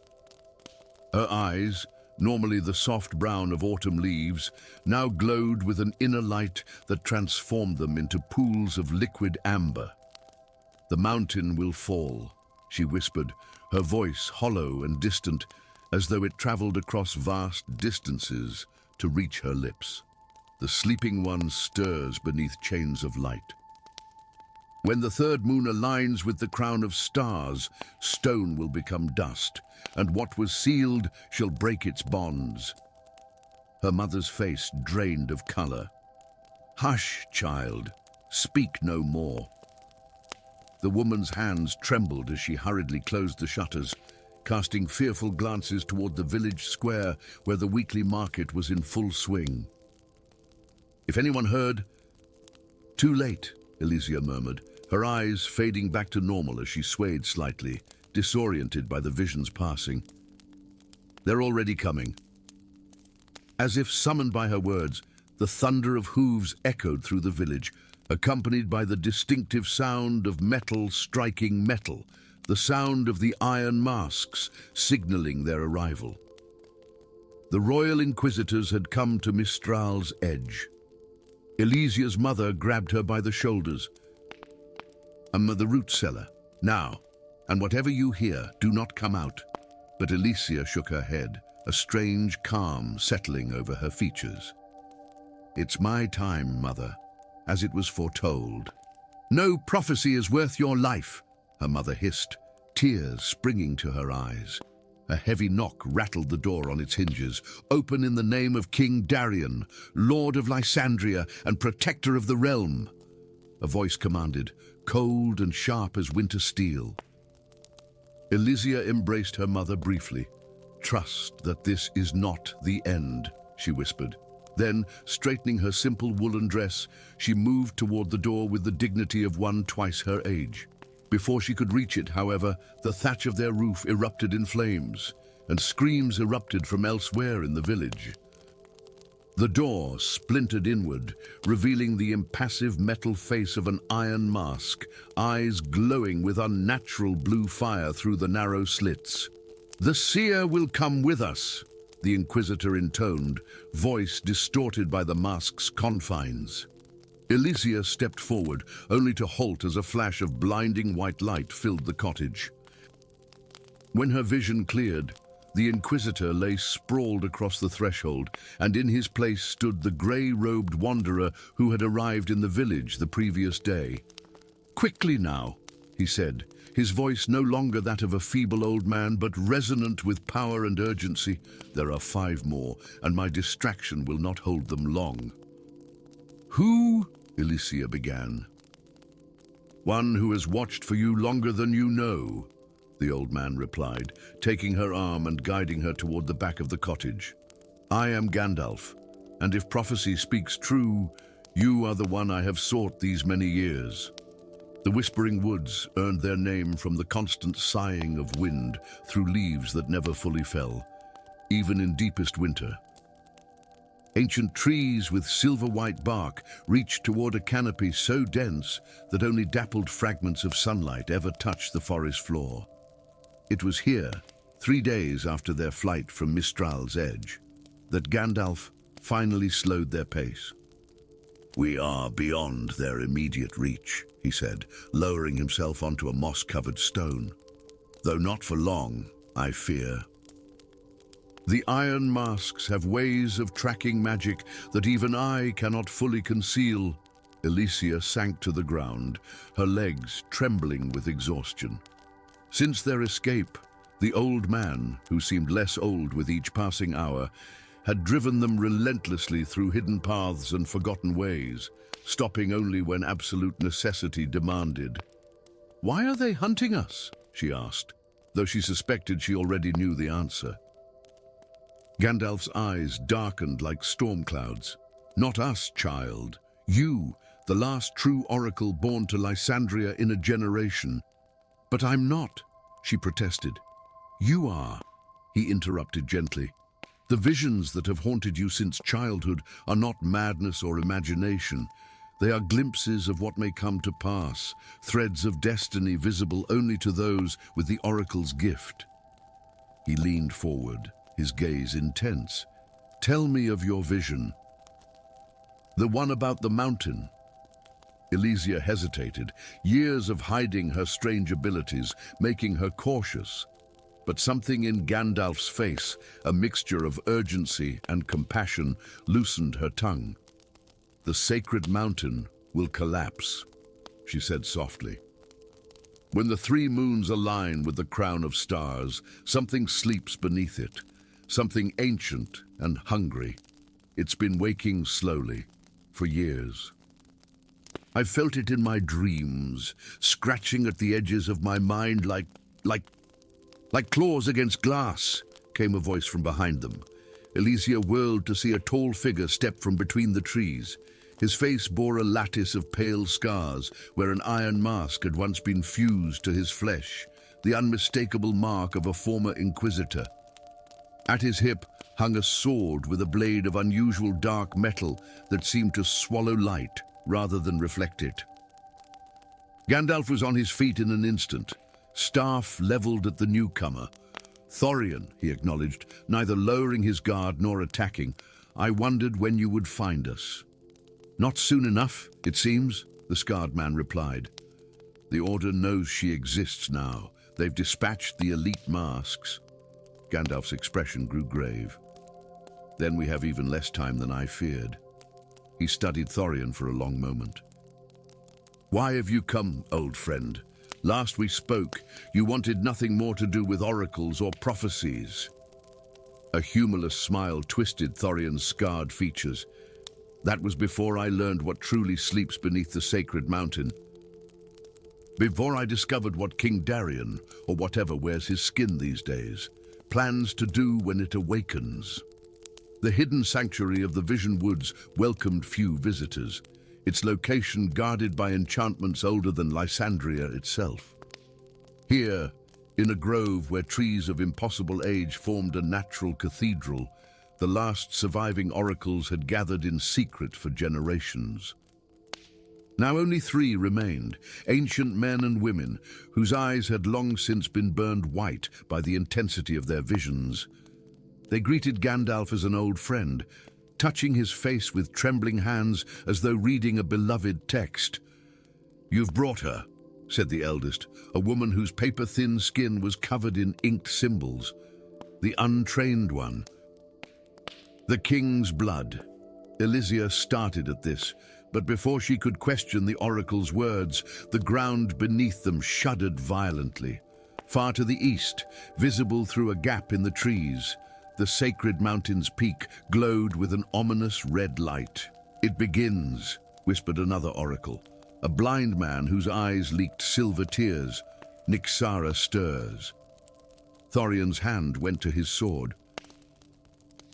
Her eyes, normally the soft brown of autumn leaves, now glowed with an inner light that transformed them into pools of liquid amber. "The mountain will fall," she whispered, her voice hollow and distant, as though it traveled across vast distances to reach her lips. "The sleeping one stirs beneath chains of light. When the third moon aligns with the crown of stars, stone will become dust, and what was sealed shall break its bonds." Her mother's face drained of color. "Hush, child. Speak no more." The woman's hands trembled as she hurriedly closed the shutters, casting fearful glances toward the village square where the weekly market was in full swing. If anyone heard... Too late, Elysia murmured, her eyes fading back to normal as she swayed slightly, disoriented by the visions passing. They're already coming. As if summoned by her words, the thunder of hooves echoed through the village, accompanied by the distinctive sound of metal striking metal, the sound of the iron masks signaling their arrival. The royal inquisitors had come to Mistral's edge. Elysia's mother grabbed her by the shoulders. The root cellar, now, and whatever you hear, do not come out. But Elysia shook her head, a strange calm settling over her features. It's my time, mother, as it was foretold. No prophecy is worth your life, her mother hissed, tears springing to her eyes. A heavy knock rattled the door on its hinges. Open in the name of King Darian, Lord of Lysandria and Protector of the Realm. A voice commanded, cold and sharp as winter steel. Elysia embraced her mother briefly. Trust that this is not the end, she whispered. Then, straightening her simple woolen dress, she moved toward the door with the dignity of one twice her age. Before she could reach it, however, the thatch of their roof erupted in flames, and screams erupted from elsewhere in the village. The door splintered inward, revealing the impassive metal face of an iron mask, eyes glowing with unnatural blue fire through the narrow slits. "The seer will come with us," the Inquisitor intoned, voice distorted by the mask's confines. Elysia stepped forward, only to halt as a flash of blinding white light filled the cottage. When her vision cleared, the Inquisitor lay sprawled across the threshold, and in his place stood the grey-robed wanderer who had arrived in the village the previous day. "Quickly now," he said, his voice no longer that of a feeble old man, but resonant with power and urgency. "There are 5 more, and my distraction will not hold them long." "Who?" Elysia began. "One who has watched for you longer than you know," the old man replied, taking her arm and guiding her toward the back of the cottage. "I am Gandalf, and if prophecy speaks true, you are the one I have sought these many years." The Whispering Woods earned their name from the constant sighing of wind through leaves that never fully fell, even in deepest winter. Ancient trees with silver-white bark reached toward a canopy so dense that only dappled fragments of sunlight ever touched the forest floor. It was here, 3 days after their flight from Mistral's edge, that Gandalf finally slowed their pace. "We are beyond their immediate reach," he said, lowering himself onto a moss-covered stone. "Though not for long, I fear. The iron masks have ways of tracking magic that even I cannot fully conceal." Elysia sank to the ground, her legs trembling with exhaustion. Since their escape, the old man, who seemed less old with each passing hour, had driven them relentlessly through hidden paths and forgotten ways, stopping only when absolute necessity demanded. "Why are they hunting us?" she asked, though she suspected she already knew the answer. Gandalf's eyes darkened like storm clouds. "Not us, child. You, the last true oracle born to Lysandria in a generation." "But I'm not," she protested. "You are," he interrupted gently. "The visions that have haunted you since childhood are not madness or imagination. They are glimpses of what may come to pass, threads of destiny visible only to those with the oracle's gift." He leaned forward, his gaze intense. "Tell me of your vision." "The one about the mountain." Elysia hesitated, years of hiding her strange abilities, making her cautious. But something in Gandalf's face, a mixture of urgency and compassion, loosened her tongue. "The sacred mountain will collapse," she said softly. "When the 3 moons align with the crown of stars, something sleeps beneath it. Something ancient and hungry. It's been waking slowly, for years. I've felt it in my dreams, scratching at the edges of my mind like claws against glass," came a voice from behind them. Elysia whirled to see a tall figure step from between the trees. His face bore a lattice of pale scars where an iron mask had once been fused to his flesh, the unmistakable mark of a former inquisitor. At his hip hung a sword with a blade of unusual dark metal that seemed to swallow light rather than reflect it. Gandalf was on his feet in an instant, staff leveled at the newcomer. "Thorian," he acknowledged, neither lowering his guard nor attacking. "I wondered when you would find us." "Not soon enough, it seems," the scarred man replied. "The Order knows she exists now. They've dispatched the elite masks." Gandalf's expression grew grave. "Then we have even less time than I feared." He studied Thorian for a long moment. "Why have you come, old friend? Last we spoke, you wanted nothing more to do with oracles or prophecies." A humorless smile twisted Thorian's scarred features. "That was before I learned what truly sleeps beneath the sacred mountain. Before I discovered what King Darien, or whatever wears his skin these days, plans to do when it awakens." The hidden sanctuary of the Vision Woods welcomed few visitors, its location guarded by enchantments older than Lysandria itself. Here, in a grove where trees of impossible age formed a natural cathedral, the last surviving oracles had gathered in secret for generations. Now only 3 remained, ancient men and women, whose eyes had long since been burned white by the intensity of their visions. They greeted Gandalf as an old friend, touching his face with trembling hands as though reading a beloved text. "You've brought her," said the eldest, a woman whose paper-thin skin was covered in inked symbols. "The untrained one." "The king's blood." Elysia started at this, but before she could question the oracle's words, the ground beneath them shuddered violently. Far to the east, visible through a gap in the trees, the sacred mountain's peak glowed with an ominous red light. "It begins," whispered another oracle, a blind man whose eyes leaked silver tears. "Nyxara stirs." Thorian's hand went to his sword.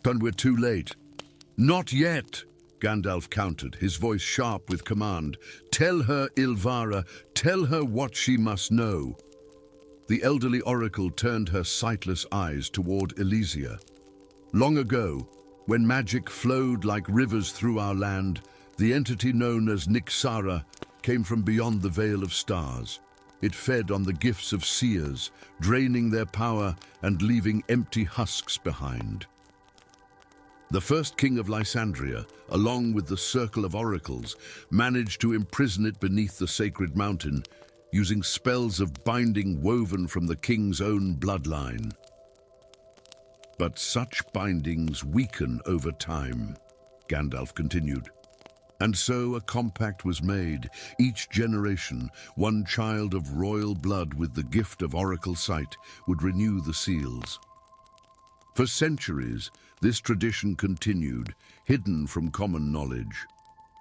"But we're too late." "Not yet," Gandalf countered, his voice sharp with command. "Tell her, Ilvara, tell her what she must know." The elderly oracle turned her sightless eyes toward Elysia. "Long ago, when magic flowed like rivers through our land, the entity known as Nyxara came from beyond the Veil of Stars. It fed on the gifts of seers, draining their power and leaving empty husks behind. The first king of Lysandria, along with the Circle of Oracles, managed to imprison it beneath the sacred mountain, using spells of binding woven from the king's own bloodline. But such bindings weaken over time," Gandalf continued. "And so a compact was made. Each generation, one child of royal blood with the gift of oracle sight, would renew the seals. For centuries, this tradition continued, hidden from common knowledge.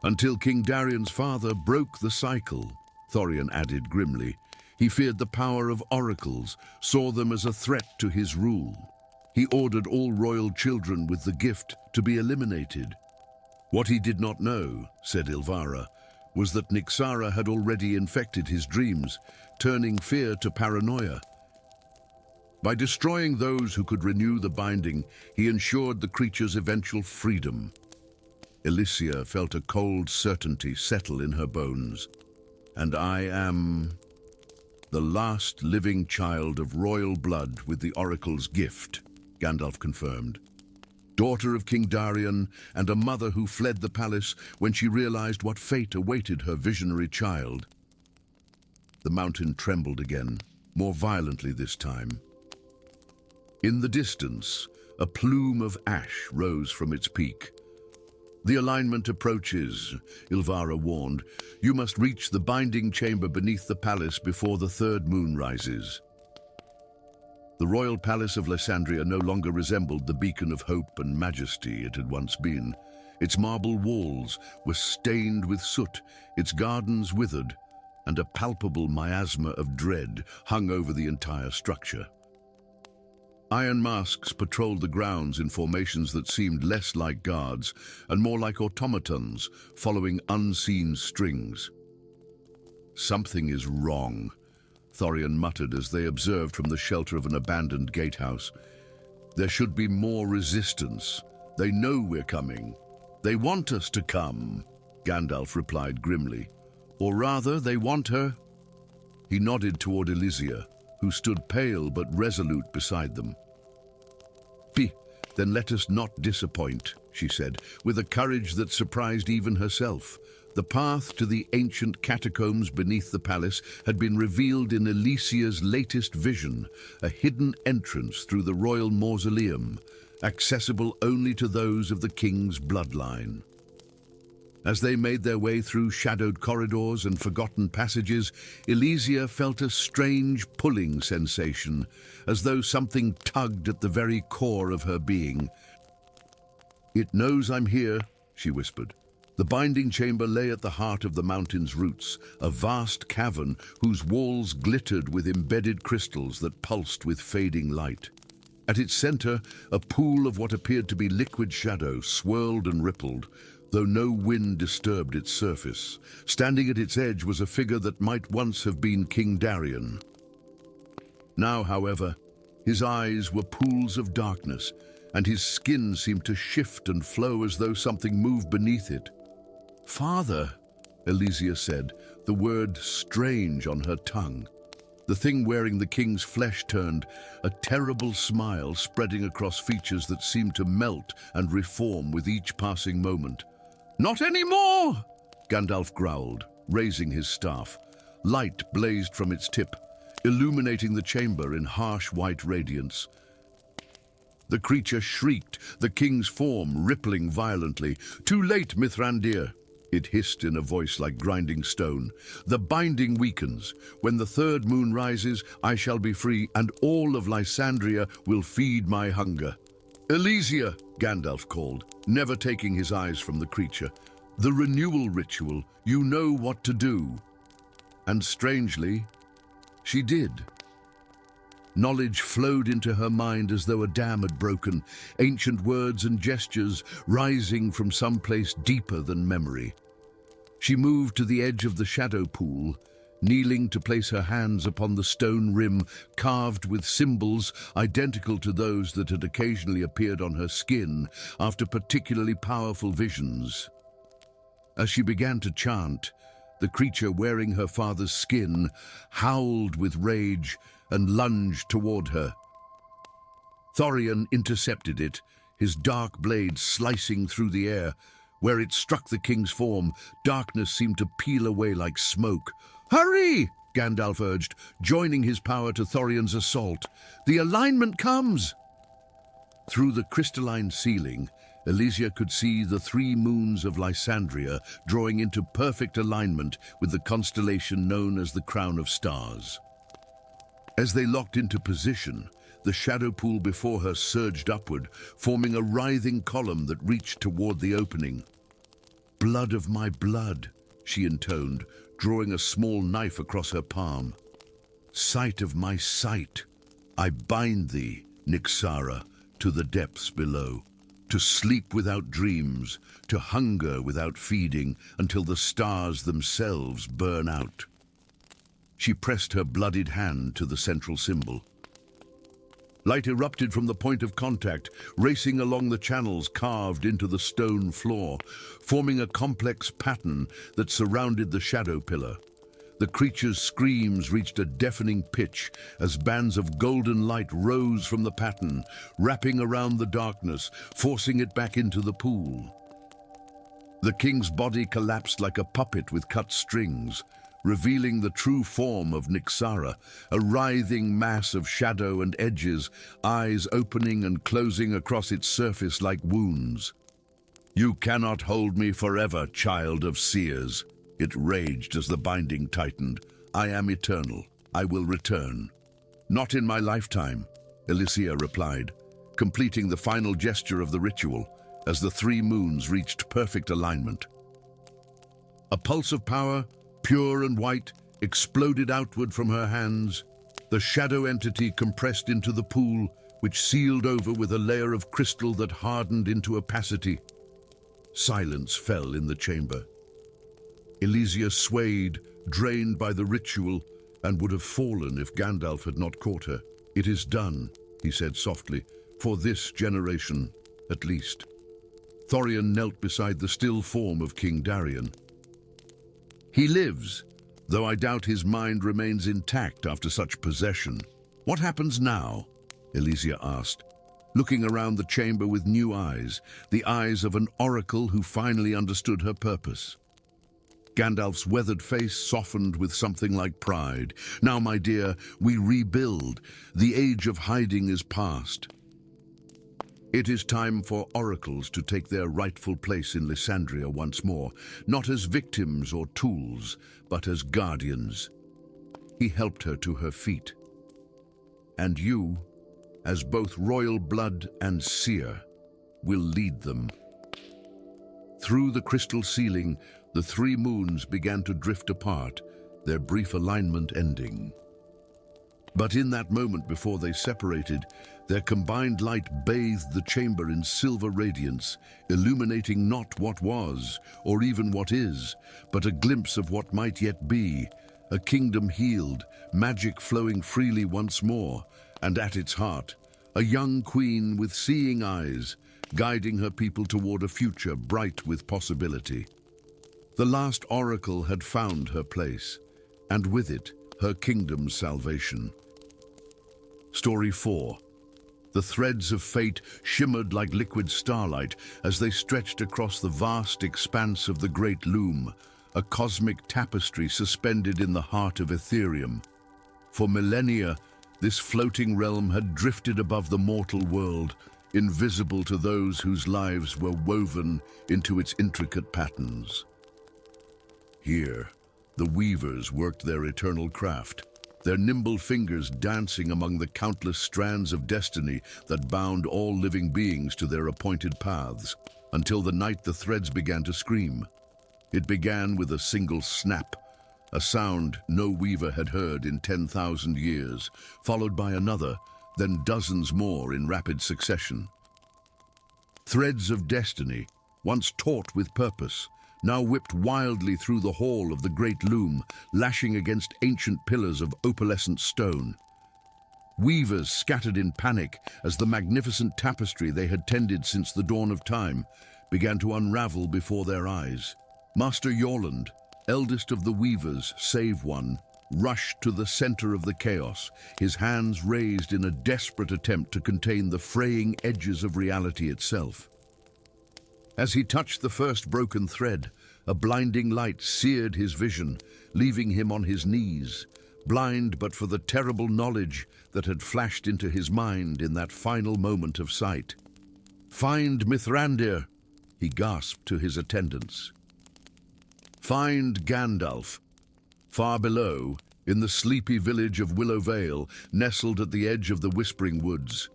Until King Darien's father broke the cycle," Thorian added grimly. "He feared the power of oracles, saw them as a threat to his rule. He ordered all royal children with the gift to be eliminated. What he did not know," said Ilvara, "was that Nyxara had already infected his dreams, turning fear to paranoia. By destroying those who could renew the binding, he ensured the creature's eventual freedom." Elysia felt a cold certainty settle in her bones. "And I am the last living child of royal blood with the oracle's gift," Gandalf confirmed. "Daughter of King Darien and a mother who fled the palace when she realized what fate awaited her visionary child." The mountain trembled again, more violently this time. In the distance, a plume of ash rose from its peak. "The alignment approaches," Ilvara warned. "You must reach the binding chamber beneath the palace before the third moon rises." The royal palace of Lysandria no longer resembled the beacon of hope and majesty it had once been. Its marble walls were stained with soot, its gardens withered, and a palpable miasma of dread hung over the entire structure. Iron masks patrolled the grounds in formations that seemed less like guards and more like automatons, following unseen strings. "Something is wrong," Thorian muttered as they observed from the shelter of an abandoned gatehouse. "There should be more resistance. They know we're coming. They want us to come," Gandalf replied grimly. "Or rather, they want her." He nodded toward Elysia, who stood pale but resolute beside them. "Then let us not disappoint," she said, with a courage that surprised even herself. The path to the ancient catacombs beneath the palace had been revealed in Elysia's latest vision, a hidden entrance through the royal mausoleum, accessible only to those of the king's bloodline. As they made their way through shadowed corridors and forgotten passages, Elysia felt a strange pulling sensation, as though something tugged at the very core of her being. "It knows I'm here," she whispered. The binding chamber lay at the heart of the mountain's roots, a vast cavern whose walls glittered with embedded crystals that pulsed with fading light. At its center, a pool of what appeared to be liquid shadow swirled and rippled, though no wind disturbed its surface. Standing at its edge was a figure that might once have been King Darien. Now, however, his eyes were pools of darkness, and his skin seemed to shift and flow as though something moved beneath it. "Father," Elysia said, the word strange on her tongue. The thing wearing the king's flesh turned, a terrible smile spreading across features that seemed to melt and reform with each passing moment. "Not anymore!" Gandalf growled, raising his staff. Light blazed from its tip, illuminating the chamber in harsh white radiance. The creature shrieked, the king's form rippling violently. "Too late, Mithrandir!" It hissed in a voice like grinding stone. "The binding weakens. When the third moon rises, I shall be free, and all of Lysandria will feed my hunger." "Elysia," Gandalf called, never taking his eyes from the creature. "The renewal ritual. You know what to do." And strangely, she did. Knowledge flowed into her mind as though a dam had broken, ancient words and gestures rising from some place deeper than memory. She moved to the edge of the shadow pool, kneeling to place her hands upon the stone rim carved with symbols identical to those that had occasionally appeared on her skin after particularly powerful visions. As she began to chant, the creature wearing her father's skin howled with rage and lunged toward her. Thorian intercepted it, his dark blade slicing through the air. Where it struck the king's form, darkness seemed to peel away like smoke. "Hurry!" Gandalf urged, joining his power to Thorian's assault. "The alignment comes!" Through the crystalline ceiling, Elysia could see the 3 moons of Lysandria drawing into perfect alignment with the constellation known as the Crown of Stars. As they locked into position, the shadow pool before her surged upward, forming a writhing column that reached toward the opening. "Blood of my blood," she intoned, drawing a small knife across her palm. "Sight of my sight, I bind thee, Nyxara, to the depths below, to sleep without dreams, to hunger without feeding, until the stars themselves burn out." She pressed her bloodied hand to the central symbol. Light erupted from the point of contact, racing along the channels carved into the stone floor, forming a complex pattern that surrounded the shadow pillar. The creature's screams reached a deafening pitch as bands of golden light rose from the pattern, wrapping around the darkness, forcing it back into the pool. The king's body collapsed like a puppet with cut strings, revealing the true form of Nyxara, a writhing mass of shadow and edges, eyes opening and closing across its surface like wounds. "You cannot hold me forever, child of seers," it raged as the binding tightened. "I am eternal. I will return." "Not in my lifetime," Elysia replied, completing the final gesture of the ritual as the 3 moons reached perfect alignment. A pulse of power, pure and white, exploded outward from her hands. The shadow entity compressed into the pool, which sealed over with a layer of crystal that hardened into opacity. Silence fell in the chamber. Elysia swayed, drained by the ritual, and would have fallen if Gandalf had not caught her. "It is done," he said softly, "for this generation, at least." Thorian knelt beside the still form of King Darien. "He lives, though I doubt his mind remains intact after such possession. What happens now?" Elysia asked, looking around the chamber with new eyes, the eyes of an oracle who finally understood her purpose. Gandalf's weathered face softened with something like pride. "Now, my dear, we rebuild. The age of hiding is past. It is time for oracles to take their rightful place in Lysandria once more, not as victims or tools, but as guardians." He helped her to her feet. "And you, as both royal blood and seer, will lead them." Through the crystal ceiling, the three moons began to drift apart, their brief alignment ending. But in that moment before they separated, their combined light bathed the chamber in silver radiance, illuminating not what was, or even what is, but a glimpse of what might yet be, a kingdom healed, magic flowing freely once more, and at its heart, a young queen with seeing eyes, guiding her people toward a future bright with possibility. The last oracle had found her place, and with it, her kingdom's salvation. Story 4. The threads of fate shimmered like liquid starlight as they stretched across the vast expanse of the great loom, a cosmic tapestry suspended in the heart of Ethereum. For millennia, this floating realm had drifted above the mortal world, invisible to those whose lives were woven into its intricate patterns. Here, the weavers worked their eternal craft, their nimble fingers dancing among the countless strands of destiny that bound all living beings to their appointed paths, until the night the threads began to scream. It began with a single snap, a sound no weaver had heard in 10,000 years, followed by another, then dozens more in rapid succession. Threads of destiny, once taut with purpose, now whipped wildly through the hall of the great loom, lashing against ancient pillars of opalescent stone. Weavers scattered in panic as the magnificent tapestry they had tended since the dawn of time began to unravel before their eyes. Master Yorland, eldest of the weavers save one, rushed to the center of the chaos, his hands raised in a desperate attempt to contain the fraying edges of reality itself. As he touched the first broken thread, a blinding light seared his vision, leaving him on his knees, blind but for the terrible knowledge that had flashed into his mind in that final moment of sight. "Find Mithrandir," he gasped to his attendants. "Find Gandalf." Far below, in the sleepy village of Willow Vale, nestled at the edge of the Whispering Woods,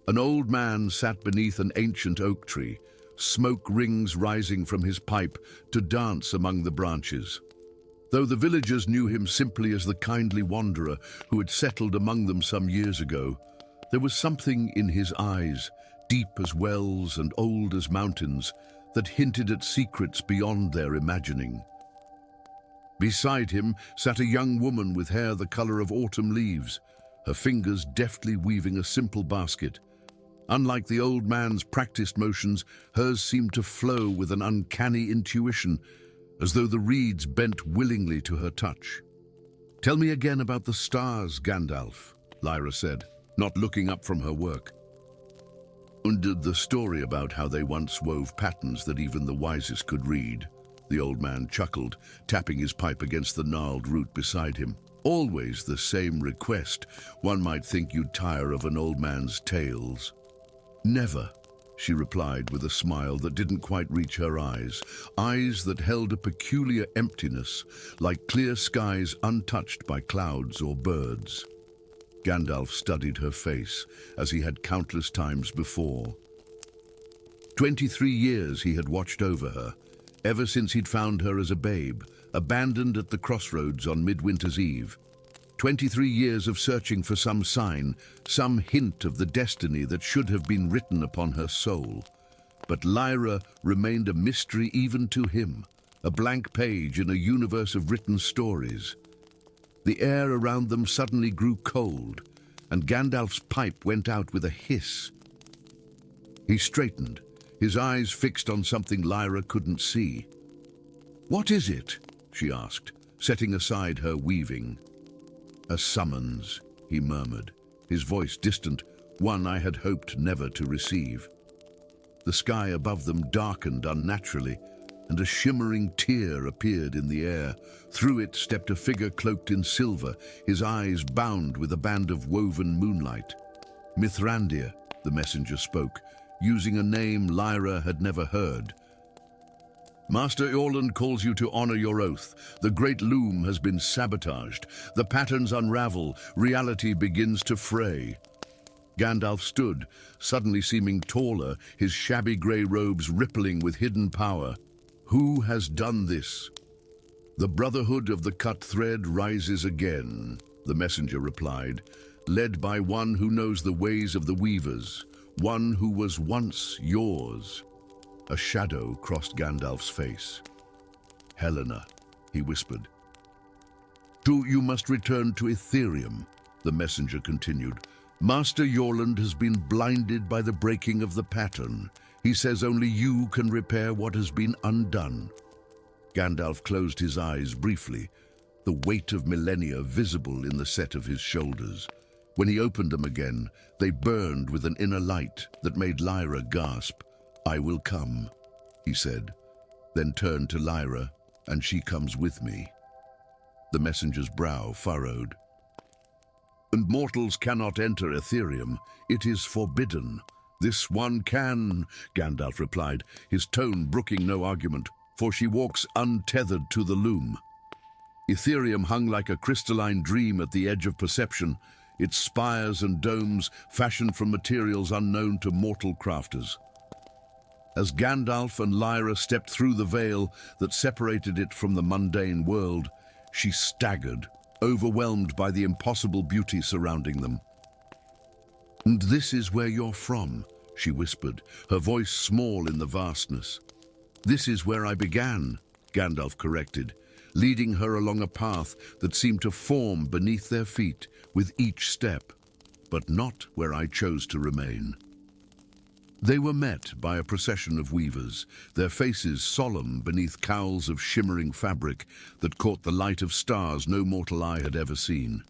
an old man sat beneath an ancient oak tree, smoke rings rising from his pipe to dance among the branches. Though the villagers knew him simply as the kindly wanderer who had settled among them some years ago, there was something in his eyes, deep as wells and old as mountains, that hinted at secrets beyond their imagining. Beside him sat a young woman with hair the color of autumn leaves, her fingers deftly weaving a simple basket. Unlike the old man's practiced motions, hers seemed to flow with an uncanny intuition, as though the reeds bent willingly to her touch. "Tell me again about the stars, Gandalf," Lyra said, not looking up from her work. "Undid the story about how they once wove patterns that even the wisest could read," the old man chuckled, tapping his pipe against the gnarled root beside him. "Always the same request. One might think you'd tire of an old man's tales." "Never," she replied with a smile that didn't quite reach her eyes that held a peculiar emptiness, like clear skies untouched by clouds or birds. Gandalf studied her face, as he had countless times before. 23 years he had watched over her, ever since he'd found her as a babe, abandoned at the crossroads on Midwinter's Eve. 23 years of searching for some sign, some hint of the destiny that should have been written upon her soul. But Lyra remained a mystery even to him, a blank page in a universe of written stories. The air around them suddenly grew cold, and Gandalf's pipe went out with a hiss. He straightened, his eyes fixed on something Lyra couldn't see. "What is it?" she asked, setting aside her weaving. "A summons," he murmured, his voice distant, one I had hoped never to receive. The sky above them darkened unnaturally, and a shimmering tear appeared in the air. Through it stepped a figure cloaked in silver, his eyes bound with a band of woven moonlight. "Mithrandir," the messenger spoke, using a name Lyra had never heard. "Master Orland calls you to honor your oath. The great loom has been sabotaged. The patterns unravel. Reality begins to fray." Gandalf stood, suddenly seeming taller, his shabby grey robes rippling with hidden power. "Who has done this?" "The Brotherhood of the Cut Thread rises again," the messenger replied, "led by one who knows the ways of the weavers, one who was once yours." A shadow crossed Gandalf's face. "Helena," he whispered. "You must return to Ethereum," the messenger continued. "Master Yorland has been blinded by the breaking of the pattern. He says only you can repair what has been undone." Gandalf closed his eyes briefly, the weight of millennia visible in the set of his shoulders. When he opened them again, they burned with an inner light that made Lyra gasp. "I will come," he said, then turned to Lyra, "and she comes with me." The messenger's brow furrowed. "And mortals cannot enter Ethereum. It is forbidden." "This one can," Gandalf replied, his tone brooking no argument, "for she walks untethered to the loom." Ethereum hung like a crystalline dream at the edge of perception, its spires and domes fashioned from materials unknown to mortal crafters. As Gandalf and Lyra stepped through the veil that separated it from the mundane world, she staggered, overwhelmed by the impossible beauty surrounding them. "And this is where you're from," she whispered, her voice small in the vastness. "This is where I began," Gandalf corrected, leading her along a path that seemed to form beneath their feet with each step, "but not where I chose to remain." They were met by a procession of weavers, their faces solemn beneath cowls of shimmering fabric that caught the light of stars no mortal eye had ever seen.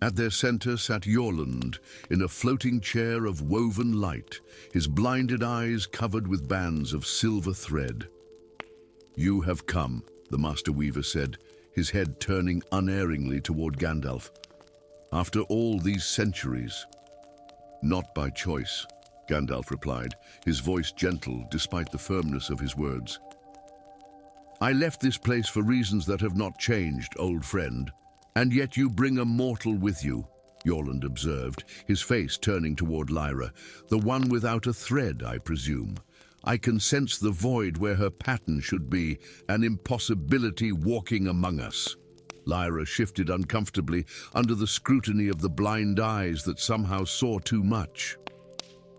At their center sat Yorland in a floating chair of woven light, his blinded eyes covered with bands of silver thread. "You have come," the Master Weaver said, his head turning unerringly toward Gandalf. "After all these centuries." "Not by choice," Gandalf replied, his voice gentle despite the firmness of his words. "I left this place for reasons that have not changed, old friend. And yet you bring a mortal with you," Yorland observed, his face turning toward Lyra. "The one without a thread, I presume. I can sense the void where her pattern should be, an impossibility walking among us." Lyra shifted uncomfortably under the scrutiny of the blind eyes that somehow saw too much.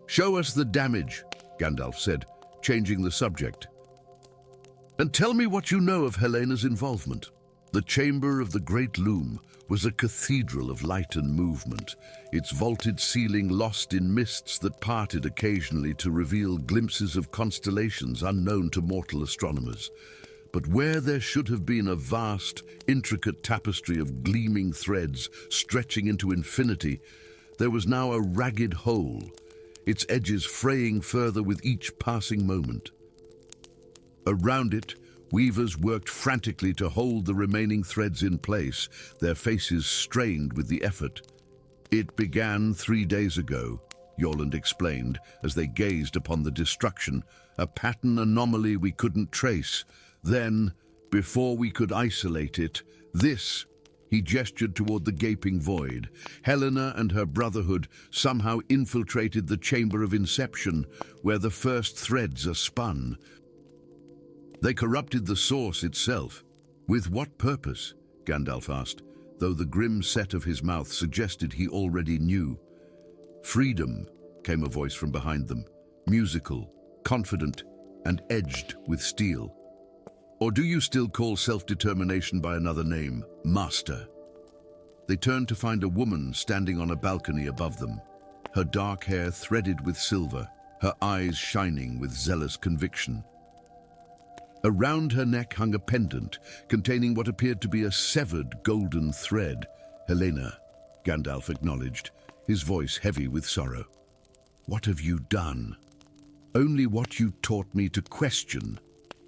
"Show us the damage," Gandalf said, changing the subject. "And tell me what you know of Helena's involvement." The chamber of the Great Loom was a cathedral of light and movement, its vaulted ceiling lost in mists that parted occasionally to reveal glimpses of constellations unknown to mortal astronomers. But where there should have been a vast, intricate tapestry of gleaming threads stretching into infinity, there was now a ragged hole, its edges fraying further with each passing moment. Around it, weavers worked frantically to hold the remaining threads in place, their faces strained with the effort. "It began 3 days ago," Yorland explained as they gazed upon the destruction, "a pattern anomaly we couldn't trace. Then, before we could isolate it, this," he gestured toward the gaping void. "Helena and her brotherhood somehow infiltrated the chamber of inception, where the first threads are spun. They corrupted the source itself." "With what purpose?" Gandalf asked. though the grim set of his mouth suggested he already knew. "Freedom," came a voice from behind them, musical, confident, and edged with steel. "Or do you still call self-determination by another name, master?" They turned to find a woman standing on a balcony above them, her dark hair threaded with silver, her eyes shining with zealous conviction. Around her neck hung a pendant containing what appeared to be a severed golden thread. "Helena," Gandalf acknowledged, his voice heavy with sorrow. "What have you done?" "Only what you taught me to question,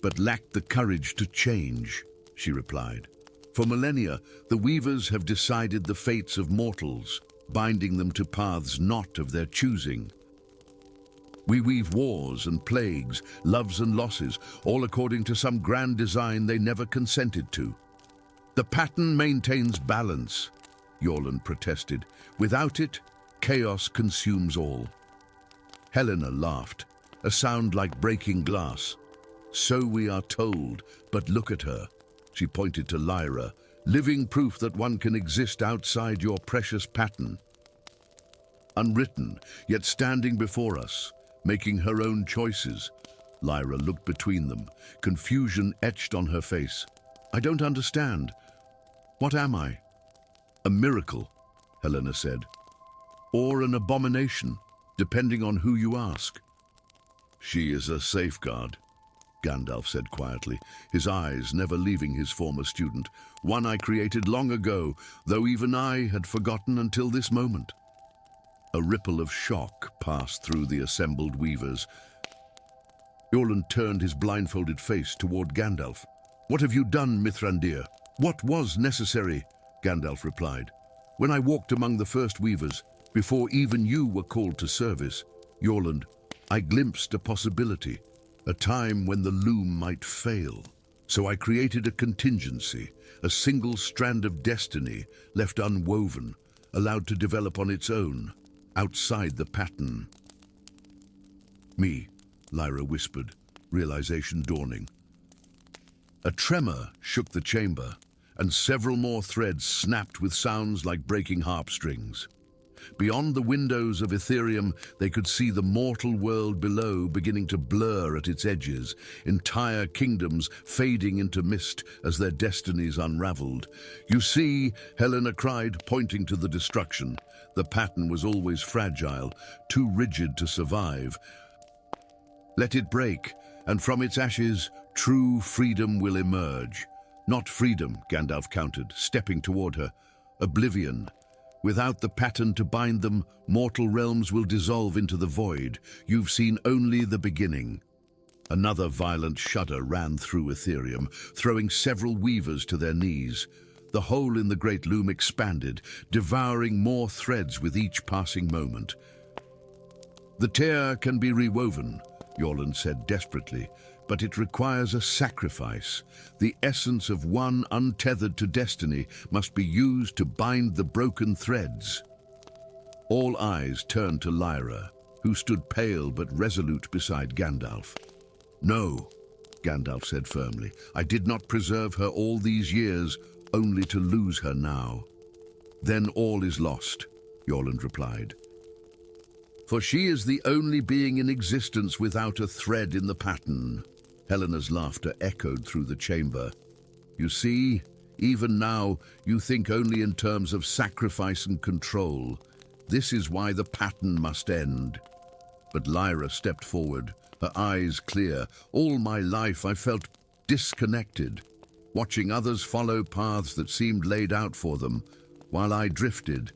but lacked the courage to change," she replied. "For millennia, the Weavers have decided the fates of mortals, binding them to paths not of their choosing. We weave wars and plagues, loves and losses, all according to some grand design they never consented to. The pattern maintains balance," Yorland protested. "Without it, chaos consumes all." Helena laughed, a sound like breaking glass. "So we are told, but look at her." She pointed to Lyra, "living proof that one can exist outside your precious pattern. Unwritten, yet standing before us, making her own choices." Lyra looked between them, confusion etched on her face. "I don't understand. What am I?" "A miracle," Helena said. "Or an abomination, depending on who you ask." "She is a safeguard," Gandalf said quietly, his eyes never leaving his former student. "One I created long ago, though even I had forgotten until this moment." A ripple of shock passed through the assembled weavers. Yorland turned his blindfolded face toward Gandalf. "What have you done, Mithrandir?" "What was necessary," Gandalf replied. "When I walked among the first weavers, before even you were called to service, Yorland, I glimpsed a possibility, a time when the loom might fail. So I created a contingency, a single strand of destiny left unwoven, allowed to develop on its own, outside the pattern." "Me," Lyra whispered, realization dawning. A tremor shook the chamber, and several more threads snapped with sounds like breaking harp strings. Beyond the windows of Ethereum, they could see the mortal world below beginning to blur at its edges, entire kingdoms fading into mist as their destinies unraveled. "You see," Helena cried, pointing to the destruction. The pattern was always fragile, too rigid to survive. "Let it break, and from its ashes, true freedom will emerge." "Not freedom," Gandalf countered, stepping toward her. "Oblivion. Without the pattern to bind them, mortal realms will dissolve into the void. You've seen only the beginning." Another violent shudder ran through Ethereum, throwing several weavers to their knees. The hole in the great loom expanded, devouring more threads with each passing moment. "The tear can be rewoven," Yorland said desperately, "but it requires a sacrifice. The essence of one untethered to destiny must be used to bind the broken threads." All eyes turned to Lyra, who stood pale but resolute beside Gandalf. "No," Gandalf said firmly, "I did not preserve her all these years, only to lose her now." "Then all is lost," Yorland replied. "For she is the only being in existence without a thread in the pattern." Helena's laughter echoed through the chamber. "You see, even now, you think only in terms of sacrifice and control. This is why the pattern must end." But Lyra stepped forward, her eyes clear. "All my life I felt disconnected, watching others follow paths that seemed laid out for them, while I drifted.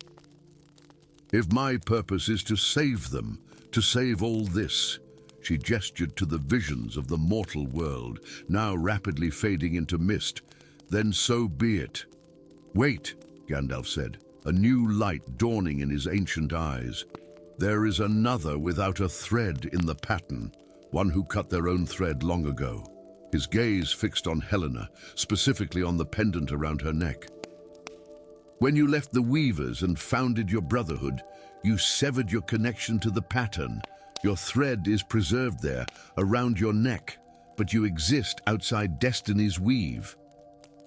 If my purpose is to save them, to save all this," she gestured to the visions of the mortal world, now rapidly fading into mist, "then so be it." "Wait," Gandalf said, a new light dawning in his ancient eyes. "There is another without a thread in the pattern, one who cut their own thread long ago." His gaze fixed on Helena, specifically on the pendant around her neck. "When you left the Weavers and founded your brotherhood, you severed your connection to the pattern. Your thread is preserved there, around your neck, but you exist outside Destiny's weave."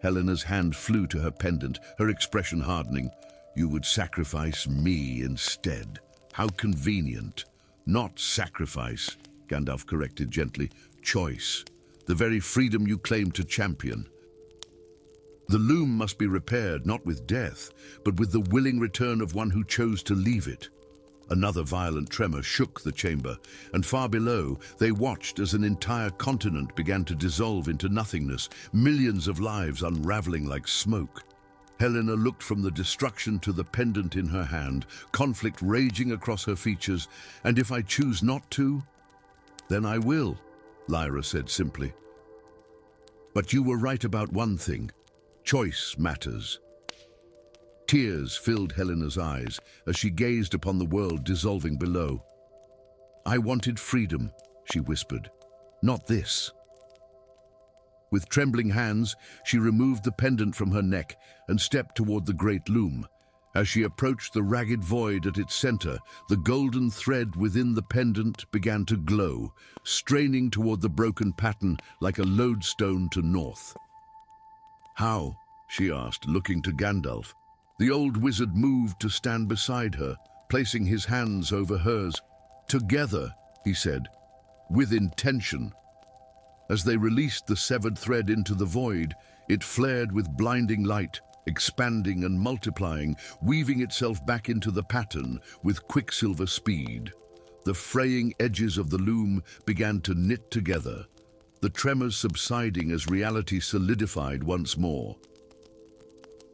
Helena's hand flew to her pendant, her expression hardening. You would sacrifice me instead. How convenient. Not sacrifice, Gandalf corrected gently. Choice. The very freedom you claim to champion. The loom must be repaired not with death, but with the willing return of one who chose to leave it. Another violent tremor shook the chamber, and far below they watched as an entire continent began to dissolve into nothingness, millions of lives unraveling like smoke. Helena looked from the destruction to the pendant in her hand, conflict raging across her features. And if I choose not to, then I will, Lyra said simply. But you were right about one thing. Choice matters. Tears filled Helena's eyes as she gazed upon the world dissolving below. I wanted freedom, she whispered. Not this. With trembling hands, she removed the pendant from her neck and stepped toward the great loom. As she approached the ragged void at its center, the golden thread within the pendant began to glow, straining toward the broken pattern like a lodestone to north. How? She asked, looking to Gandalf. The old wizard moved to stand beside her, placing his hands over hers. Together, he said, with intention. As they released the severed thread into the void, it flared with blinding light, expanding and multiplying, weaving itself back into the pattern with quicksilver speed. The fraying edges of the loom began to knit together, the tremors subsiding as reality solidified once more.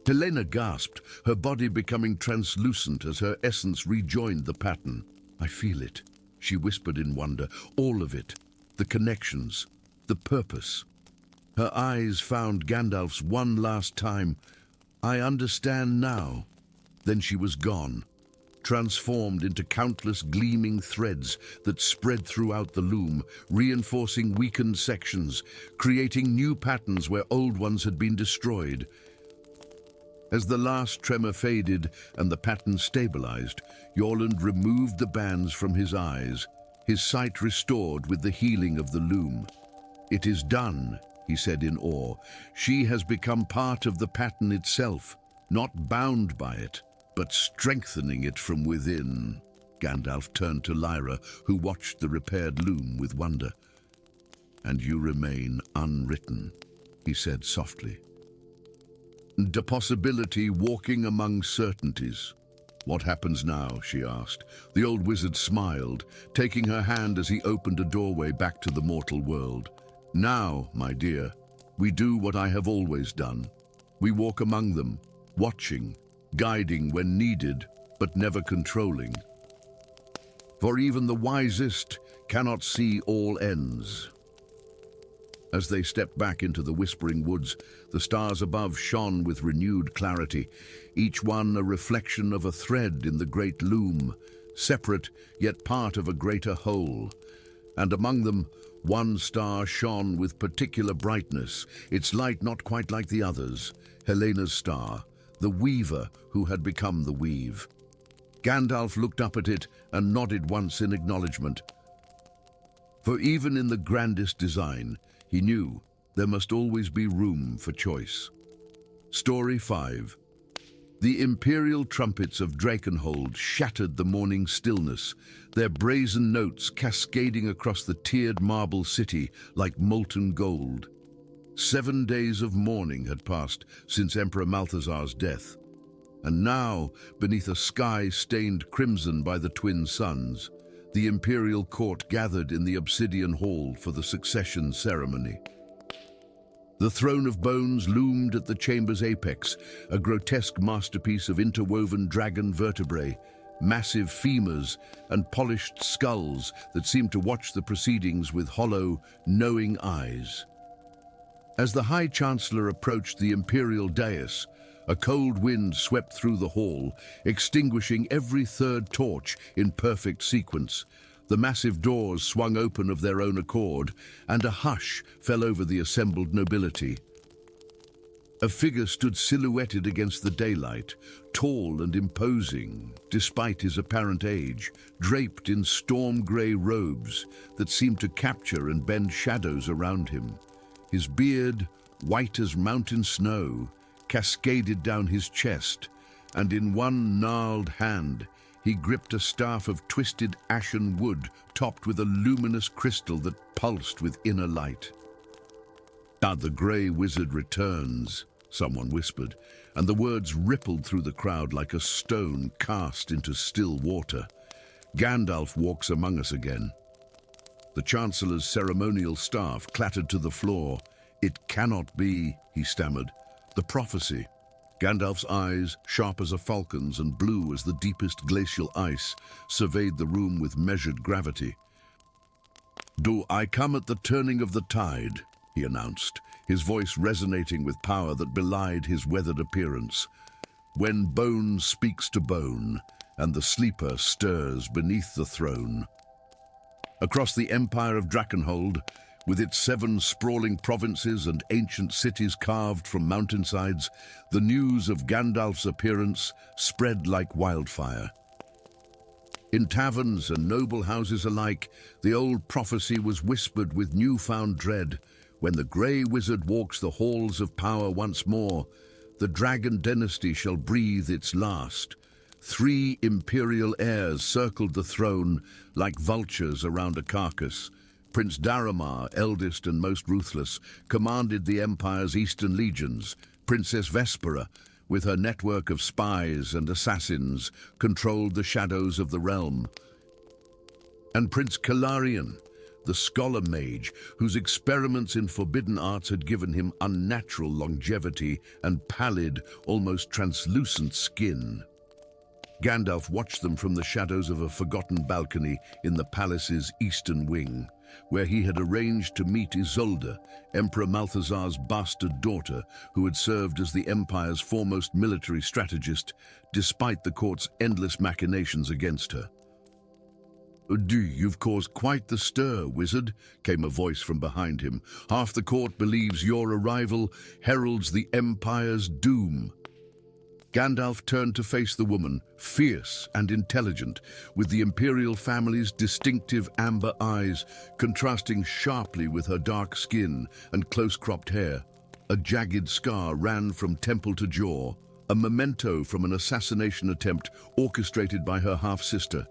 Helena gasped, her body becoming translucent as her essence rejoined the pattern. I feel it, she whispered in wonder, all of it, the connections, the purpose. Her eyes found Gandalf's one last time. I understand now. Then she was gone, transformed into countless gleaming threads that spread throughout the loom, reinforcing weakened sections, creating new patterns where old ones had been destroyed. As the last tremor faded and the pattern stabilized, Yorland removed the bands from his eyes, his sight restored with the healing of the loom. It is done, he said in awe. She has become part of the pattern itself, not bound by it, but strengthening it from within. Gandalf turned to Lyra, who watched the repaired loom with wonder. And you remain unwritten, he said softly. The possibility walking among certainties. What happens now, she asked. The old wizard smiled, taking her hand as he opened a doorway back to the mortal world. Now, my dear, we do what I have always done. We walk among them, watching, guiding when needed, but never controlling. For even the wisest cannot see all ends. As they stepped back into the whispering woods, the stars above shone with renewed clarity, each one a reflection of a thread in the great loom, separate yet part of a greater whole. And among them, one star shone with particular brightness, its light not quite like the others, Helena's star, the weaver who had become the weave. Gandalf looked up at it and nodded once in acknowledgement. For even in the grandest design, he knew there must always be room for choice. Story 5. The imperial trumpets of Drakenhold shattered the morning stillness, their brazen notes cascading across the tiered marble city like molten gold. 7 days of mourning had passed since Emperor Malthazar's death, and now, beneath a sky stained crimson by the twin suns, the imperial court gathered in the obsidian hall for the succession ceremony. The throne of bones loomed at the chamber's apex, a grotesque masterpiece of interwoven dragon vertebrae, massive femurs, and polished skulls that seemed to watch the proceedings with hollow, knowing eyes. As the High Chancellor approached the imperial dais, a cold wind swept through the hall, extinguishing every third torch in perfect sequence. The massive doors swung open of their own accord, and a hush fell over the assembled nobility. A figure stood silhouetted against the daylight, tall and imposing, despite his apparent age, draped in storm-grey robes that seemed to capture and bend shadows around him. His beard, white as mountain snow, cascaded down his chest, and in one gnarled hand he gripped a staff of twisted ashen wood topped with a luminous crystal that pulsed with inner light. "Ah, the grey wizard returns," someone whispered, and the words rippled through the crowd like a stone cast into still water. "Gandalf walks among us again." The Chancellor's ceremonial staff clattered to the floor. "It cannot be," he stammered. "The prophecy." Gandalf's eyes, sharp as a falcon's and blue as the deepest glacial ice, surveyed the room with measured gravity. "Do I come at the turning of the tide?" he announced, his voice resonating with power that belied his weathered appearance. "When bone speaks to bone, and the sleeper stirs beneath the throne." Across the empire of Drakenhold, with its 7 sprawling provinces and ancient cities carved from mountainsides, the news of Gandalf's appearance spread like wildfire. In taverns and noble houses alike, the old prophecy was whispered with newfound dread. When the grey wizard walks the halls of power once more, the dragon dynasty shall breathe its last. 3 imperial heirs circled the throne like vultures around a carcass. Prince Daramar, eldest and most ruthless, commanded the Empire's eastern legions. Princess Vespera, with her network of spies and assassins, controlled the shadows of the realm. And Prince Kalarian, the scholar mage, whose experiments in forbidden arts had given him unnatural longevity and pallid, almost translucent skin. Gandalf watched them from the shadows of a forgotten balcony in the palace's eastern wing, where he had arranged to meet Isolde, Emperor Malthazar's bastard daughter, who had served as the Empire's foremost military strategist, despite the court's endless machinations against her. "You've caused quite the stir, wizard," came a voice from behind him. "Half the court believes your arrival heralds the Empire's doom." Gandalf turned to face the woman, fierce and intelligent, with the Imperial family's distinctive amber eyes contrasting sharply with her dark skin and close-cropped hair. A jagged scar ran from temple to jaw, a memento from an assassination attempt orchestrated by her half-sister.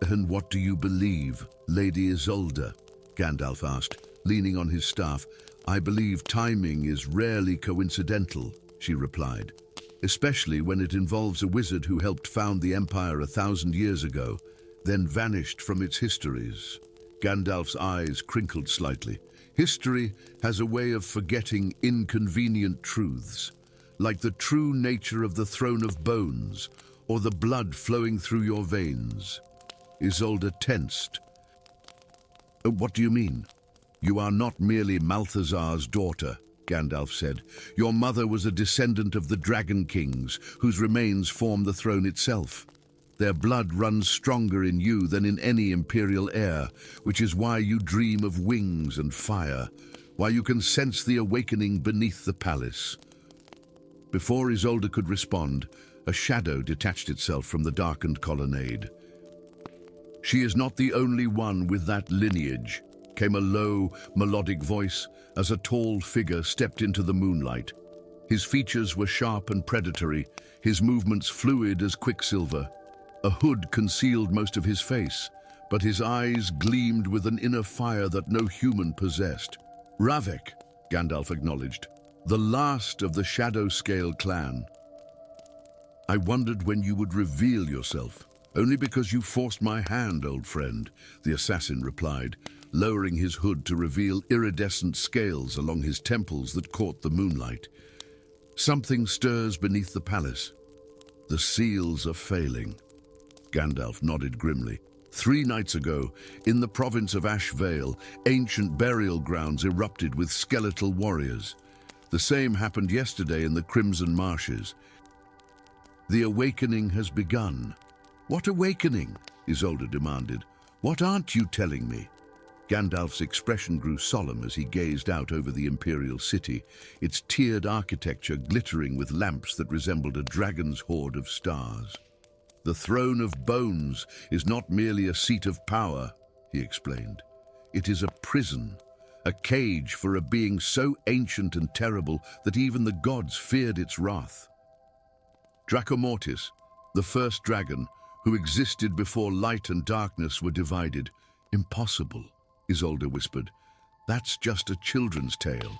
"And what do you believe, Lady Isolde?" Gandalf asked, leaning on his staff. "I believe timing is rarely coincidental," she replied. "Especially when it involves a wizard who helped found the Empire 1,000 years ago, then vanished from its histories." Gandalf's eyes crinkled slightly. "History has a way of forgetting inconvenient truths, like the true nature of the throne of bones, or the blood flowing through your veins." Isolde tensed. "What do you mean?" "You are not merely Malthazar's daughter," Gandalf said. "Your mother was a descendant of the Dragon Kings, whose remains form the throne itself. Their blood runs stronger in you than in any Imperial heir, which is why you dream of wings and fire, why you can sense the awakening beneath the palace." Before Isolde could respond, a shadow detached itself from the darkened colonnade. "She is not the only one with that lineage," came a low, melodic voice as a tall figure stepped into the moonlight. His features were sharp and predatory, his movements fluid as quicksilver. A hood concealed most of his face, but his eyes gleamed with an inner fire that no human possessed. "Ravek," Gandalf acknowledged, "the last of the Shadow Scale clan." "I wondered when you would reveal yourself. Only because you forced my hand, old friend," the assassin replied, lowering his hood to reveal iridescent scales along his temples that caught the moonlight. "Something stirs beneath the palace. The seals are failing." Gandalf nodded grimly. 3 nights ago, in the province of Ashvale, ancient burial grounds erupted with skeletal warriors. The same happened yesterday in the Crimson Marshes. The awakening has begun. "What awakening?" Isolde demanded. "What aren't you telling me?" Gandalf's expression grew solemn as he gazed out over the Imperial city, its tiered architecture glittering with lamps that resembled a dragon's hoard of stars. "The throne of bones is not merely a seat of power," he explained. "It is a prison, a cage for a being so ancient and terrible that even the gods feared its wrath. Dracomortis, the first dragon, who existed before light and darkness were divided. Impossible, Isolde whispered. That's just a children's tale.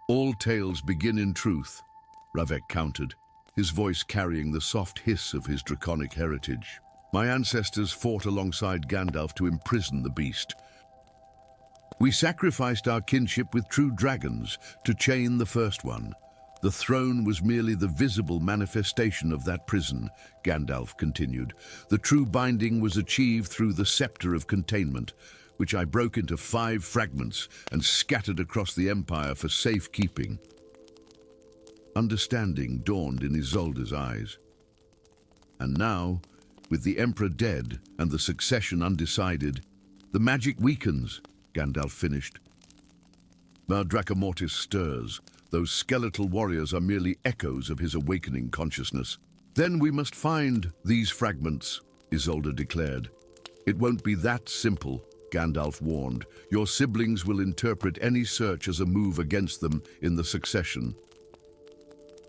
All tales begin in truth, Ravek countered, his voice carrying the soft hiss of his draconic heritage. My ancestors fought alongside Gandalf to imprison the beast. We sacrificed our kinship with true dragons to chain the first one. The throne was merely the visible manifestation of that prison, Gandalf continued. The true binding was achieved through the scepter of containment, which I broke into 5 fragments and scattered across the Empire for safekeeping. Understanding dawned in Isolde's eyes. And now, with the Emperor dead and the succession undecided, the magic weakens, Gandalf finished. Now Dracomortis stirs. Those skeletal warriors are merely echoes of his awakening consciousness. Then we must find these fragments, Isolde declared. It won't be that simple, Gandalf warned. Your siblings will interpret any search as a move against them in the succession.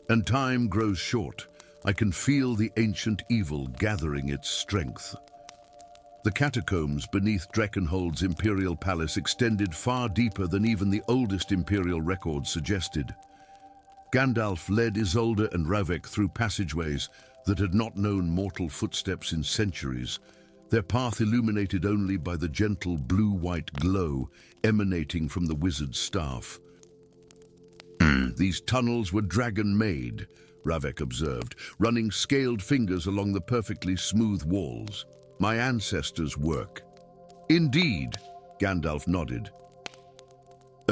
And time grows short. I can feel the ancient evil gathering its strength. The catacombs beneath Drakenhold's imperial palace extended far deeper than even the oldest imperial records suggested. Gandalf led Isolde and Ravek through passageways that had not known mortal footsteps in centuries, their path illuminated only by the gentle blue-white glow emanating from the wizard's staff. These tunnels were dragon-made, Ravek observed, running scaled fingers along the perfectly smooth walls. My ancestors' work. Indeed, Gandalf nodded.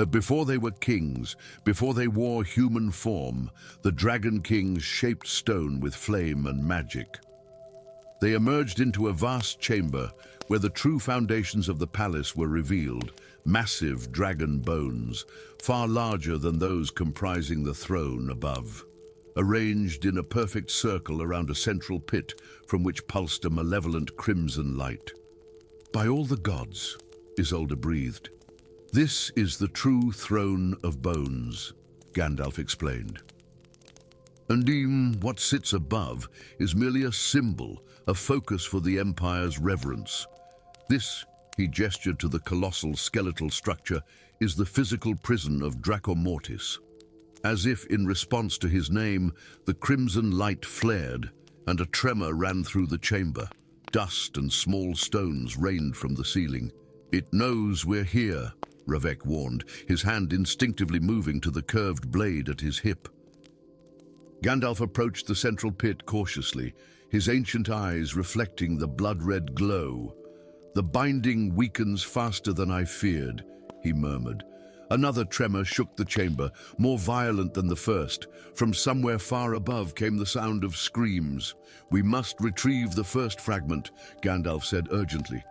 Before they were kings, before they wore human form, the Dragon Kings shaped stone with flame and magic. They emerged into a vast chamber where the true foundations of the palace were revealed, massive dragon bones, far larger than those comprising the throne above, arranged in a perfect circle around a central pit from which pulsed a malevolent crimson light. By all the gods, Isolde breathed. This is the true throne of bones, Gandalf explained. And what sits above is merely a symbol, a focus for the Empire's reverence. This, he gestured to the colossal skeletal structure, is the physical prison of Dracomortis. As if in response to his name, the crimson light flared, and a tremor ran through the chamber. Dust and small stones rained from the ceiling. It knows we're here, Ravek warned, his hand instinctively moving to the curved blade at his hip. Gandalf approached the central pit cautiously, his ancient eyes reflecting the blood-red glow. The binding weakens faster than I feared, he murmured. Another tremor shook the chamber, more violent than the first. From somewhere far above came the sound of screams. We must retrieve the first fragment, Gandalf said urgently.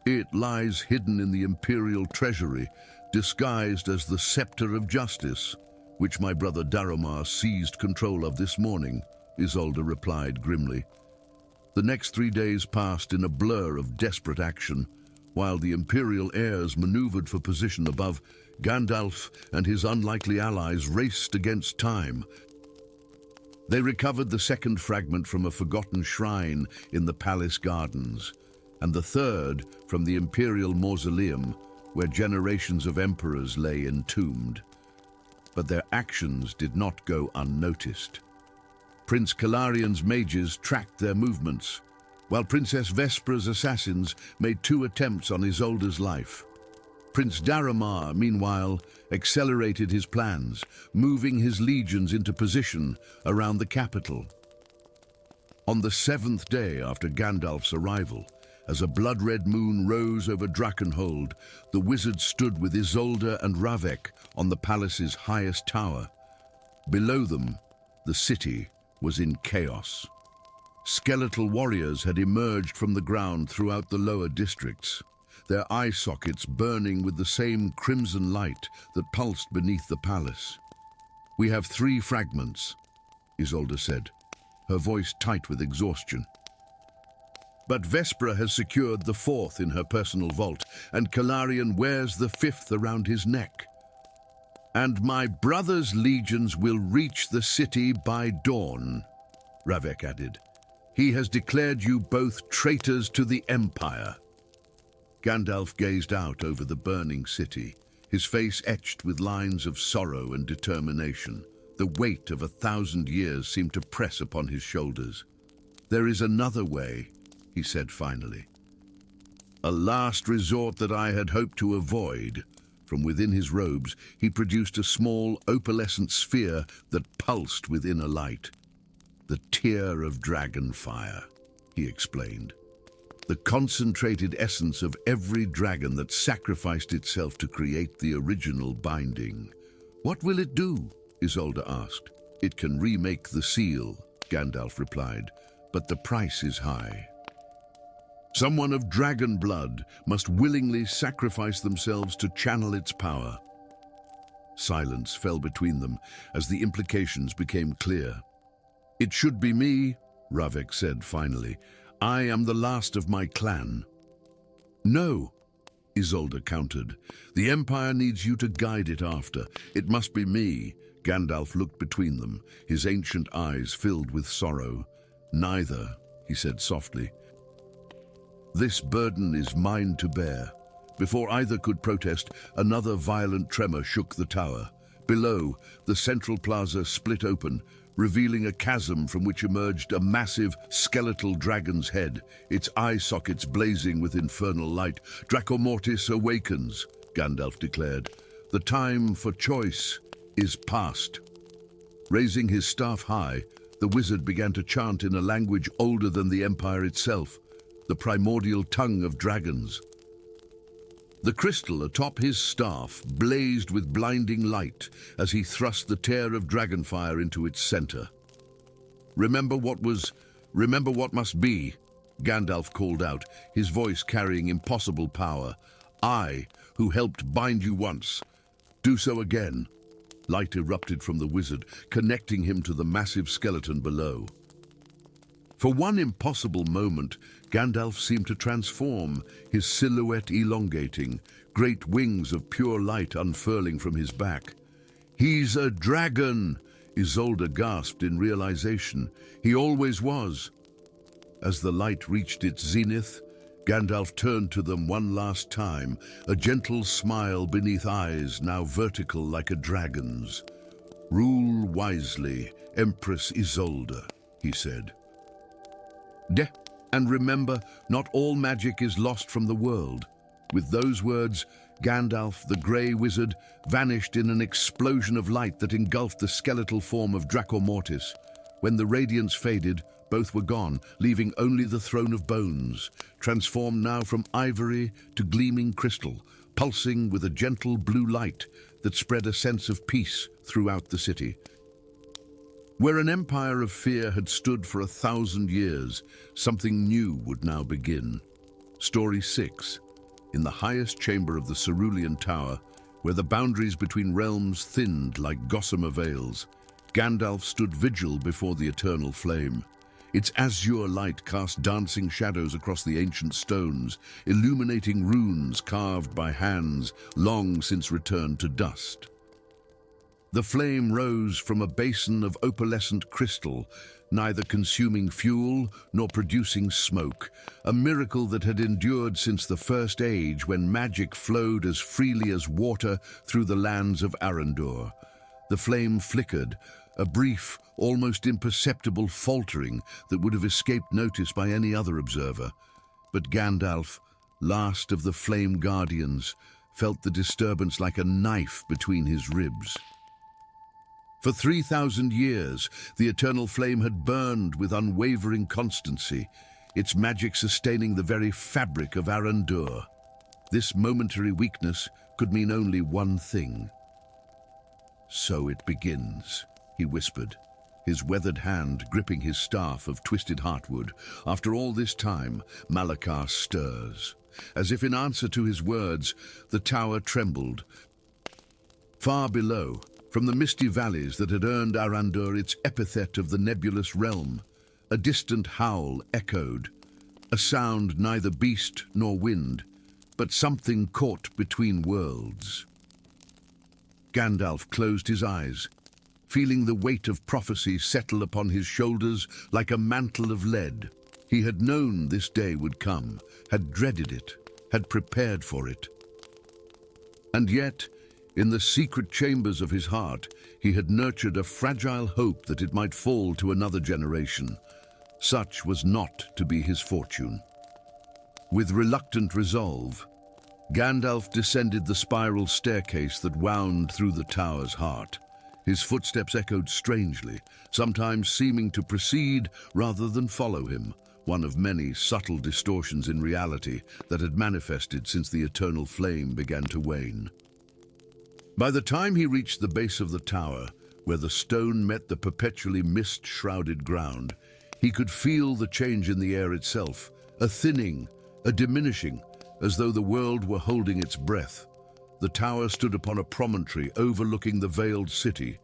It lies hidden in the Imperial treasury, disguised as the Scepter of Justice, which my brother Daromar seized control of this morning, Isolde replied grimly. The next 3 days passed in a blur of desperate action. While the Imperial heirs maneuvered for position above, Gandalf and his unlikely allies raced against time. They recovered the second fragment from a forgotten shrine in the palace gardens, and the third from the Imperial mausoleum, where generations of emperors lay entombed. But their actions did not go unnoticed. Prince Kalarian's mages tracked their movements, while Princess Vespera's assassins made 2 attempts on Isolde's life. Prince Daromar, meanwhile, accelerated his plans, moving his legions into position around the capital. On the 7th day after Gandalf's arrival, as a blood-red moon rose over Drakenhold, the wizard stood with Isolde and Ravek on the palace's highest tower. Below them, the city was in chaos. Skeletal warriors had emerged from the ground throughout the lower districts, their eye sockets burning with the same crimson light that pulsed beneath the palace. We have 3 fragments, Isolde said, her voice tight with exhaustion. But Vespera has secured the fourth in her personal vault, and Kalarian wears the fifth around his neck. And my brother's legions will reach the city by dawn, Ravek added. He has declared you both traitors to the Empire. Gandalf gazed out over the burning city, his face etched with lines of sorrow and determination. The weight of 1,000 years seemed to press upon his shoulders. There is another way, he said finally. A last resort that I had hoped to avoid. From within his robes, he produced a small, opalescent sphere that pulsed with inner light. The tear of dragon fire, he explained. The concentrated essence of every dragon that sacrificed itself to create the original binding. What will it do? Isolde asked. It can remake the seal, Gandalf replied, but the price is high. Someone of dragon blood must willingly sacrifice themselves to channel its power. Silence fell between them as the implications became clear. It should be me, Ravek said finally. I am the last of my clan. No, Isolde countered. The Empire needs you to guide it after. It must be me. Gandalf looked between them, his ancient eyes filled with sorrow. Neither, he said softly. This burden is mine to bear. Before either could protest, another violent tremor shook the tower. Below, the central plaza split open, revealing a chasm from which emerged a massive, skeletal dragon's head, its eye sockets blazing with infernal light. Draco Mortis awakens, Gandalf declared. The time for choice is past. Raising his staff high, the wizard began to chant in a language older than the Empire itself, the primordial tongue of dragons. The crystal atop his staff blazed with blinding light as he thrust the tear of dragonfire into its center. Remember what must be, Gandalf called out, his voice carrying impossible power. I, who helped bind you once, do so again. Light erupted from the wizard, connecting him to the massive skeleton below. For one impossible moment, Gandalf seemed to transform, his silhouette elongating, great wings of pure light unfurling from his back. He's a dragon, Isolde gasped in realization. He always was. As the light reached its zenith, Gandalf turned to them one last time, a gentle smile beneath eyes now vertical like a dragon's. Rule wisely, Empress Isolde, he said. And remember, not all magic is lost from the world. With those words, Gandalf, the grey wizard, vanished in an explosion of light that engulfed the skeletal form of Draco Mortis. When the radiance faded, both were gone, leaving only the throne of bones, transformed now from ivory to gleaming crystal, pulsing with a gentle blue light that spread a sense of peace throughout the city. Where an empire of fear had stood for 1,000 years, something new would now begin. Story 6. In the highest chamber of the Cerulean Tower, where the boundaries between realms thinned like gossamer veils, Gandalf stood vigil before the eternal flame. Its azure light cast dancing shadows across the ancient stones, illuminating runes carved by hands long since returned to dust. The flame rose from a basin of opalescent crystal, neither consuming fuel nor producing smoke, a miracle that had endured since the First Age when magic flowed as freely as water through the lands of Arendor. The flame flickered, a brief, almost imperceptible faltering that would have escaped notice by any other observer. But Gandalf, last of the Flame Guardians, felt the disturbance like a knife between his ribs. For 3,000 years, the eternal flame had burned with unwavering constancy, its magic sustaining the very fabric of Arendor. This momentary weakness could mean only one thing. So it begins, he whispered, his weathered hand gripping his staff of twisted heartwood. After all this time, Malakar stirs. As if in answer to his words, the tower trembled. Far below, from the misty valleys that had earned Arendor its epithet of the nebulous realm, a distant howl echoed. a sound neither beast nor wind, but something caught between worlds. Gandalf closed his eyes, feeling the weight of prophecy settle upon his shoulders like a mantle of lead. He had known this day would come, had dreaded it, had prepared for it. And yet, in the secret chambers of his heart, he had nurtured a fragile hope that it might fall to another generation. Such was not to be his fortune. With reluctant resolve, Gandalf descended the spiral staircase that wound through the tower's heart. His footsteps echoed strangely, sometimes seeming to precede rather than follow him, one of many subtle distortions in reality that had manifested since the eternal flame began to wane. By the time he reached the base of the tower, where the stone met the perpetually mist-shrouded ground, he could feel the change in the air itself, a thinning, a diminishing, as though the world were holding its breath. The tower stood upon a promontory overlooking the veiled city,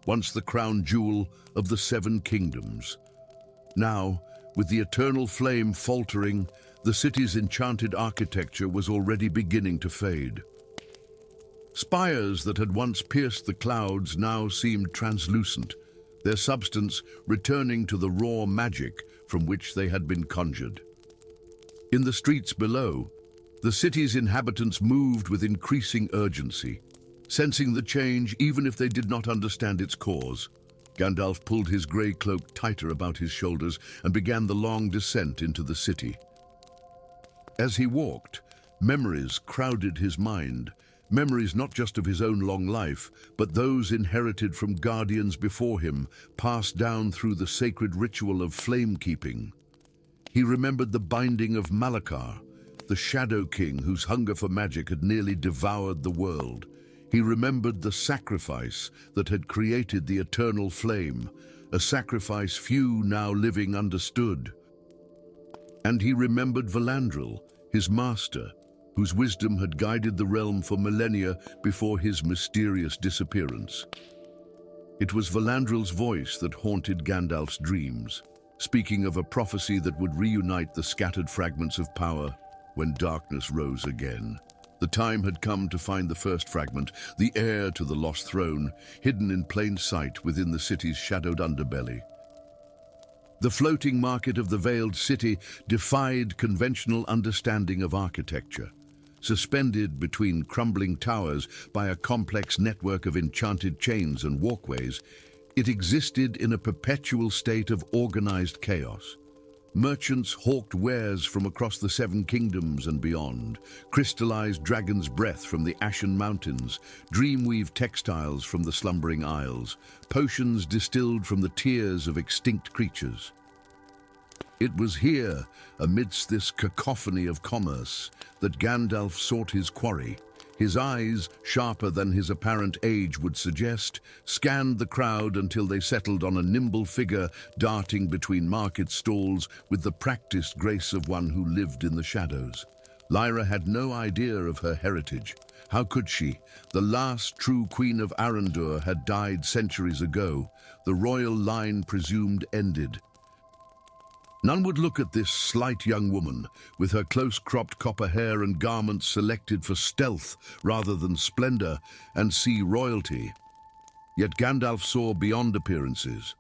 once the crown jewel of the Seven Kingdoms. Now, with the eternal flame faltering, the city's enchanted architecture was already beginning to fade. Spires that had once pierced the clouds now seemed translucent, their substance returning to the raw magic from which they had been conjured. In the streets below, the city's inhabitants moved with increasing urgency, sensing the change even if they did not understand its cause. Gandalf pulled his grey cloak tighter about his shoulders and began the long descent into the city. As he walked, memories crowded his mind, memories not just of his own long life, but those inherited from guardians before him, passed down through the sacred ritual of flame-keeping. He remembered the binding of Malakar, the Shadow King whose hunger for magic had nearly devoured the world. He remembered the sacrifice that had created the eternal flame, a sacrifice few now living understood. And he remembered Valandril, his master, whose wisdom had guided the realm for millennia before his mysterious disappearance. It was Valandril's voice that haunted Gandalf's dreams, speaking of a prophecy that would reunite the scattered fragments of power when darkness rose again. The time had come to find the first fragment, the heir to the lost throne, hidden in plain sight within the city's shadowed underbelly. The floating market of the veiled city defied conventional understanding of architecture. Suspended between crumbling towers by a complex network of enchanted chains and walkways, it existed in a perpetual state of organized chaos. Merchants hawked wares from across the Seven Kingdoms and beyond, crystallized dragon's breath from the Ashen Mountains, dreamweave textiles from the slumbering isles, potions distilled from the tears of extinct creatures. It was here, amidst this cacophony of commerce, that Gandalf sought his quarry. His eyes, sharper than his apparent age would suggest, scanned the crowd until they settled on a nimble figure darting between market stalls with the practiced grace of one who lived in the shadows. Lyra had no idea of her heritage. How could she? The last true queen of Arendur had died centuries ago. The royal line presumed ended. None would look at this slight young woman, with her close-cropped copper hair and garments selected for stealth rather than splendor, and see royalty. Yet Gandalf saw beyond appearances.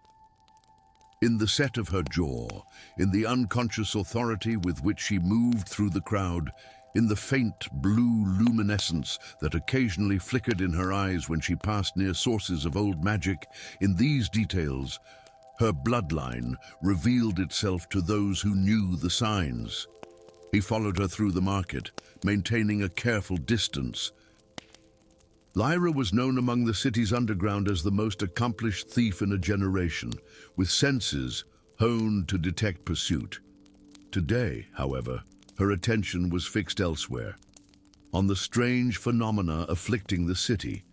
In the set of her jaw, in the unconscious authority with which she moved through the crowd, in the faint blue luminescence that occasionally flickered in her eyes when she passed near sources of old magic, in these details, her bloodline revealed itself to those who knew the signs. He followed her through the market, maintaining a careful distance. Lyra was known among the city's underground as the most accomplished thief in a generation, with senses honed to detect pursuit. Today, however, her attention was fixed elsewhere, on the strange phenomena afflicting the city,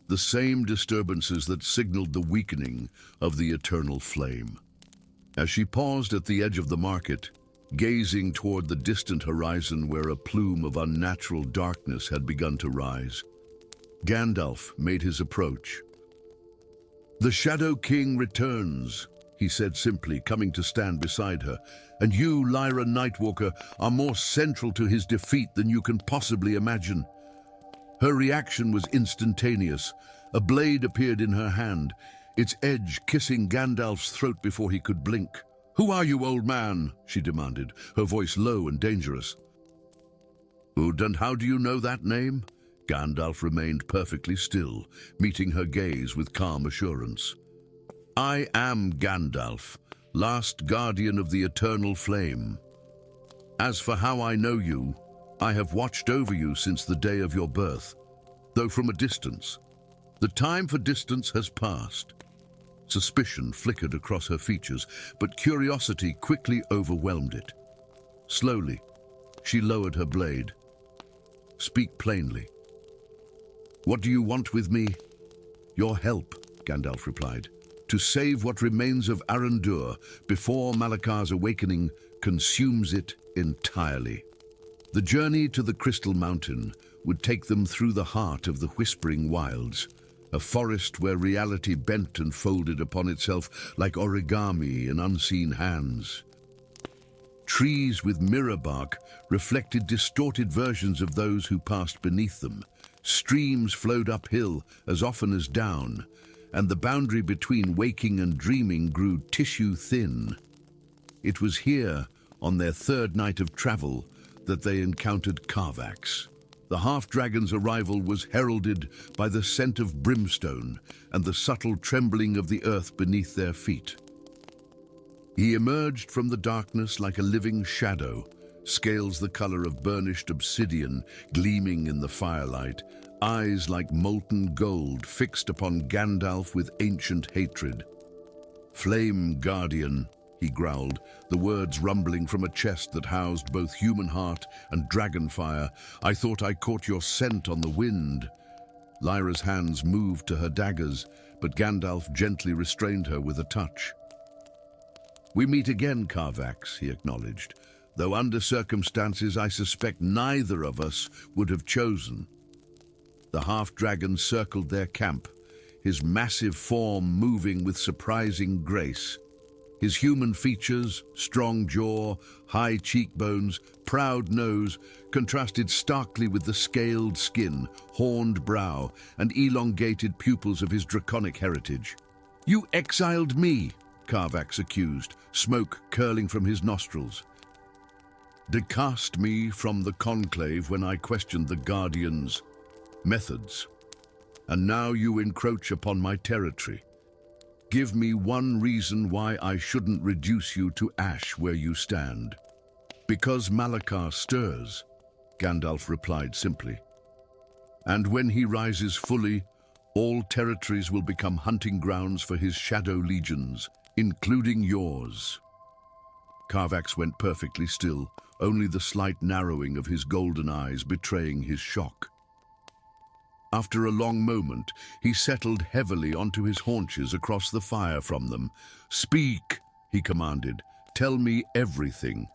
the same disturbances that signaled the weakening of the eternal flame. As she paused at the edge of the market, gazing toward the distant horizon where a plume of unnatural darkness had begun to rise, Gandalf made his approach. "The Shadow King returns," he said simply, coming to stand beside her. And you, Lyra Nightwalker, are more central to his defeat than you can possibly imagine. Her reaction was instantaneous. A blade appeared in her hand, its edge kissing Gandalf's throat before he could blink. "Who are you, old man?" she demanded, her voice low and dangerous. "And how do you know that name?" Gandalf remained perfectly still, meeting her gaze with calm assurance. "I am Gandalf, last guardian of the eternal flame. As for how I know you, I have watched over you since the day of your birth, though from a distance. The time for distance has passed." Suspicion flickered across her features, but curiosity quickly overwhelmed it. Slowly, she lowered her blade. "Speak plainly. What do you want with me?" "Your help," Gandalf replied, "to save what remains of Arondir before Malakar's awakening consumes it entirely." The journey to the Crystal Mountain would take them through the heart of the Whispering Wilds, a forest where reality bent and folded upon itself like origami in unseen hands. Trees with mirror bark reflected distorted versions of those who passed beneath them. Streams flowed uphill as often as down, and the boundary between waking and dreaming grew tissue thin. It was here, on their third night of travel, that they encountered Carvax. The half-dragon's arrival was heralded by the scent of brimstone and the subtle trembling of the earth beneath their feet. He emerged from the darkness like a living shadow, scales the color of burnished obsidian gleaming in the firelight, eyes like molten gold fixed upon Gandalf with ancient hatred. "Flame Guardian," he growled, the words rumbling from a chest that housed both human heart and dragon fire. "I thought I caught your scent on the wind." Lyra's hands moved to her daggers, but Gandalf gently restrained her with a touch. "We meet again, Carvax," he acknowledged, "though under circumstances I suspect neither of us would have chosen." The half-dragon circled their camp, his massive form moving with surprising grace. His human features, strong jaw, high cheekbones, proud nose, contrasted starkly with the scaled skin, horned brow, and elongated pupils of his draconic heritage. "You exiled me," Carvax accused, smoke curling from his nostrils. "Decast me from the conclave when I questioned the Guardian's methods, and now you encroach upon my territory. Give me one reason why I shouldn't reduce you to ash where you stand." "Because Malakar stirs," Gandalf replied simply. "And when he rises fully, all territories will become hunting grounds for his shadow legions, including yours." Carvax went perfectly still, only the slight narrowing of his golden eyes betraying his shock. After a long moment, he settled heavily onto his haunches across the fire from them. "Speak," he commanded. "Tell me everything."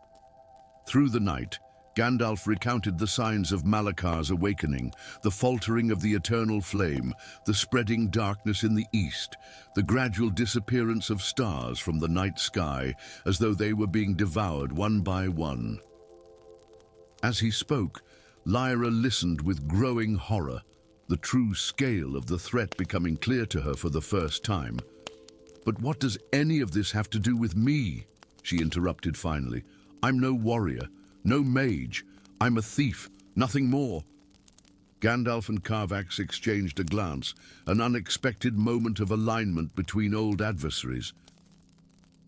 Through the night, Gandalf recounted the signs of Malakar's awakening, the faltering of the eternal flame, the spreading darkness in the east, the gradual disappearance of stars from the night sky, as though they were being devoured one by one. As he spoke, Lyra listened with growing horror, the true scale of the threat becoming clear to her for the first time. "But what does any of this have to do with me?" she interrupted finally. "I'm no warrior, no mage. I'm a thief, nothing more." Gandalf and Carvax exchanged a glance, an unexpected moment of alignment between old adversaries.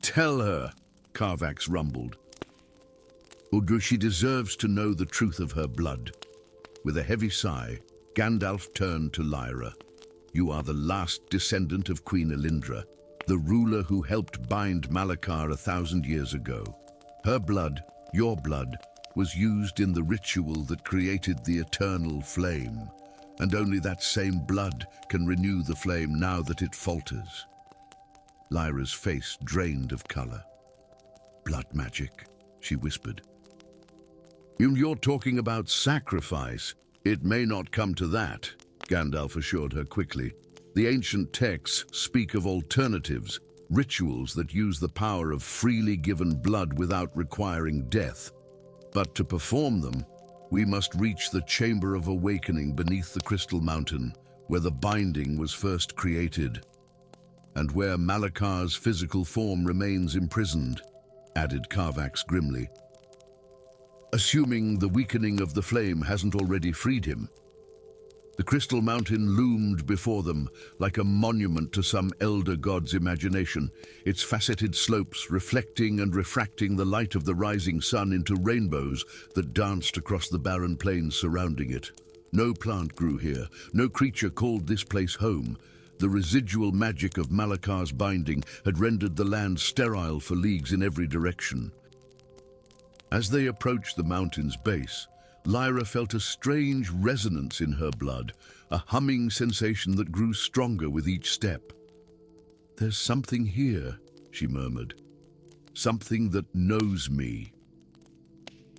"Tell her," Carvax rumbled. "She deserves to know the truth of her blood." With a heavy sigh, Gandalf turned to Lyra. "You are the last descendant of Queen Elindra, the ruler who helped bind Malakar 1,000 years ago. Her blood, your blood, was used in the ritual that created the eternal flame, and only that same blood can renew the flame now that it falters." Lyra's face drained of color. "Blood magic," she whispered. "You're talking about sacrifice. It may not come to that," Gandalf assured her quickly. "The ancient texts speak of alternatives, rituals that use the power of freely given blood without requiring death. But to perform them, we must reach the Chamber of Awakening beneath the Crystal Mountain, where the binding was first created, and where Malakar's physical form remains imprisoned, added Carvax grimly. Assuming the weakening of the flame hasn't already freed him. The Crystal Mountain loomed before them like a monument to some elder god's imagination, its faceted slopes reflecting and refracting the light of the rising sun into rainbows that danced across the barren plains surrounding it. No plant grew here, no creature called this place home. The residual magic of Malakar's binding had rendered the land sterile for leagues in every direction. As they approached the mountain's base, Lyra felt a strange resonance in her blood, a humming sensation that grew stronger with each step. "There's something here," she murmured. "Something that knows me."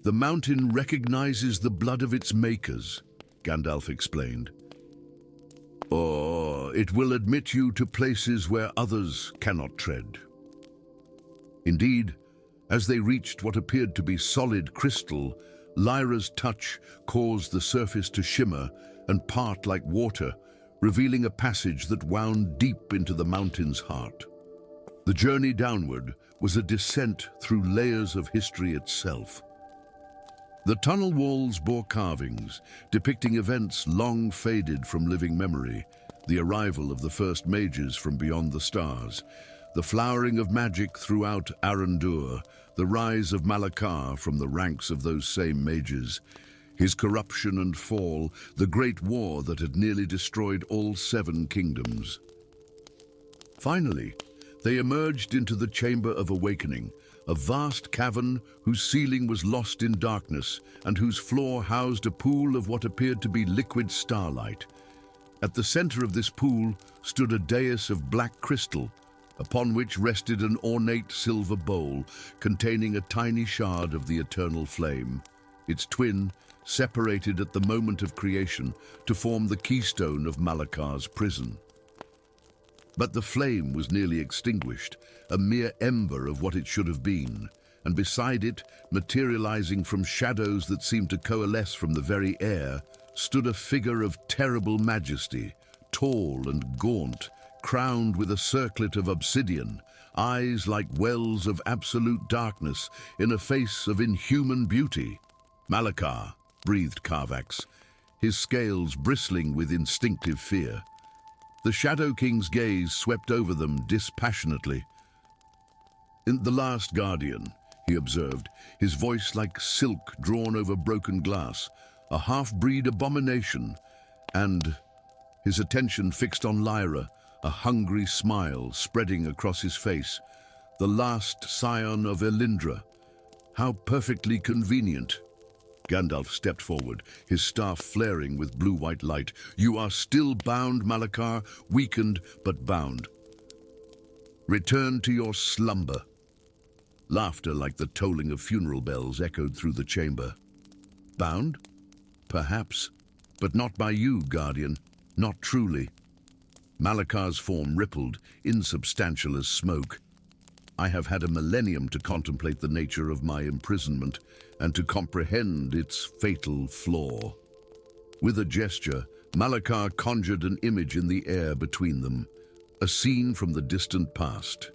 "The mountain recognizes the blood of its makers," Gandalf explained. "Or it will admit you to places where others cannot tread." Indeed, as they reached what appeared to be solid crystal, Lyra's touch caused the surface to shimmer and part like water, revealing a passage that wound deep into the mountain's heart. The journey downward was a descent through layers of history itself. The tunnel walls bore carvings, depicting events long faded from living memory, the arrival of the first mages from beyond the stars, the flowering of magic throughout Arandur, the rise of Malakar from the ranks of those same mages, his corruption and fall, the great war that had nearly destroyed all 7 kingdoms. Finally, they emerged into the Chamber of Awakening, a vast cavern whose ceiling was lost in darkness and whose floor housed a pool of what appeared to be liquid starlight. At the center of this pool stood a dais of black crystal, upon which rested an ornate silver bowl containing a tiny shard of the eternal flame, its twin separated at the moment of creation to form the keystone of Malakar's prison. But the flame was nearly extinguished, a mere ember of what it should have been, and beside it, materializing from shadows that seemed to coalesce from the very air, stood a figure of terrible majesty, tall and gaunt, crowned with a circlet of obsidian, eyes like wells of absolute darkness in a face of inhuman beauty. "Malakar," breathed Carvax, his scales bristling with instinctive fear. The Shadow King's gaze swept over them dispassionately. "In the last guardian," he observed, his voice like silk drawn over broken glass, "a half-breed abomination," and, his attention fixed on Lyra, a hungry smile spreading across his face, "the last scion of Elindra. How perfectly convenient." Gandalf stepped forward, his staff flaring with blue-white light. "You are still bound, Malakar, weakened but bound. Return to your slumber." Laughter like the tolling of funeral bells echoed through the chamber. "Bound? Perhaps, but not by you, Guardian, not truly." Malakar's form rippled, insubstantial as smoke. "I have had a millennium to contemplate the nature of my imprisonment and to comprehend its fatal flaw." With a gesture, Malakar conjured an image in the air between them, a scene from the distant past.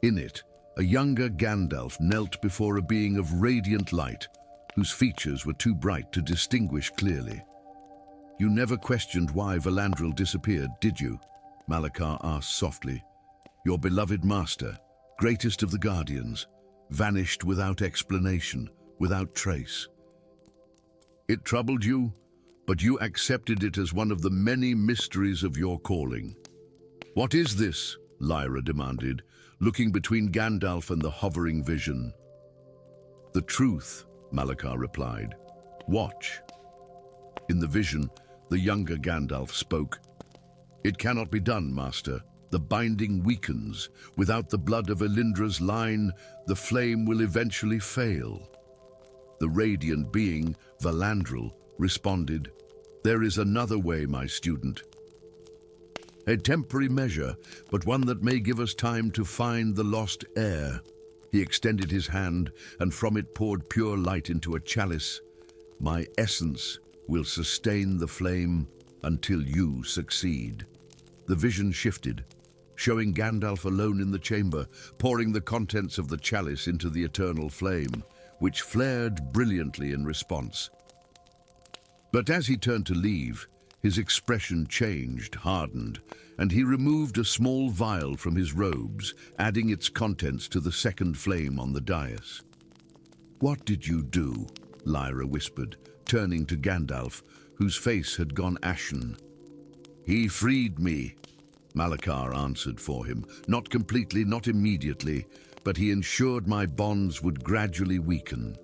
In it, a younger Gandalf knelt before a being of radiant light, whose features were too bright to distinguish clearly. "You never questioned why Valandril disappeared, did you?" Malakar asked softly. "Your beloved master, greatest of the Guardians, vanished without explanation, without trace. It troubled you, but you accepted it as one of the many mysteries of your calling." "What is this?" Lyra demanded, looking between Gandalf and the hovering vision. "The truth," Malakar replied. "Watch." In the vision, the younger Gandalf spoke. "It cannot be done, Master. The binding weakens. Without the blood of Elindra's line, the flame will eventually fail." The radiant being, Valandril, responded, "There is another way, my student." A temporary measure, but one that may give us time to find the lost heir. He extended his hand, and from it poured pure light into a chalice. My essence will sustain the flame until you succeed. The vision shifted, showing Gandalf alone in the chamber, pouring the contents of the chalice into the eternal flame, which flared brilliantly in response. But as he turned to leave, his expression changed, hardened, and he removed a small vial from his robes, adding its contents to the second flame on the dais. "What did you do?" Lyra whispered, turning to Gandalf, whose face had gone ashen. "He freed me," Malakar answered for him. "Not completely, not immediately, but he ensured my bonds would gradually weaken.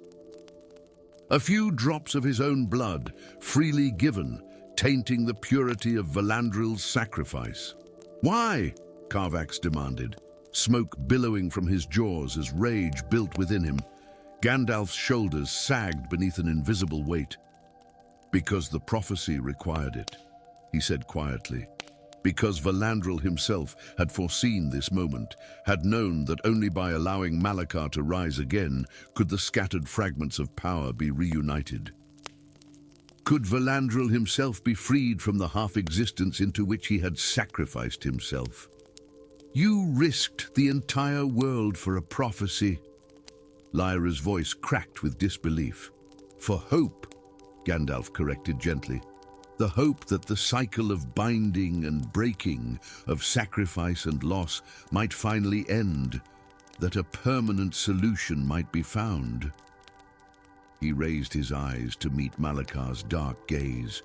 A few drops of his own blood, freely given, tainting the purity of Valandril's sacrifice." "Why?" Carvax demanded, smoke billowing from his jaws as rage built within him. Gandalf's shoulders sagged beneath an invisible weight. "Because the prophecy required it," he said quietly. "Because Valandril himself had foreseen this moment, had known that only by allowing Malakar to rise again could the scattered fragments of power be reunited. Could Valandril himself be freed from the half-existence into which he had sacrificed himself? You risked the entire world for a prophecy." Lyra's voice cracked with disbelief. "For hope," Gandalf corrected gently. "The hope that the cycle of binding and breaking, of sacrifice and loss, might finally end, that a permanent solution might be found." He raised his eyes to meet Malakar's dark gaze.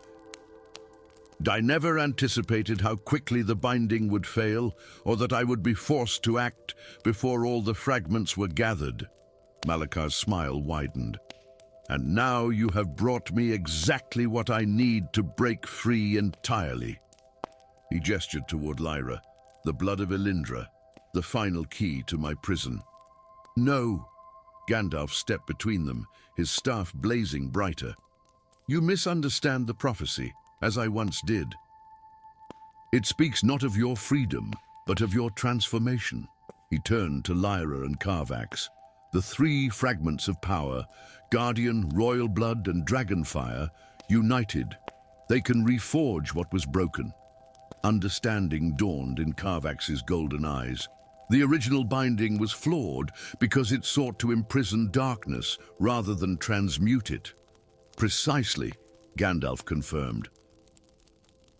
"I never anticipated how quickly the binding would fail, or that I would be forced to act before all the fragments were gathered." Malakar's smile widened. "And now you have brought me exactly what I need to break free entirely." He gestured toward Lyra. "The blood of Elindra, the final key to my prison." "No." Gandalf stepped between them, his staff blazing brighter. "You misunderstand the prophecy, as I once did. It speaks not of your freedom, but of your transformation." He turned to Lyra and Carvax. The three fragments of power, Guardian, Royal Blood, and Dragonfire, united. They can reforge what was broken. Understanding dawned in Carvax's golden eyes. The original binding was flawed because it sought to imprison darkness rather than transmute it. "Precisely," Gandalf confirmed.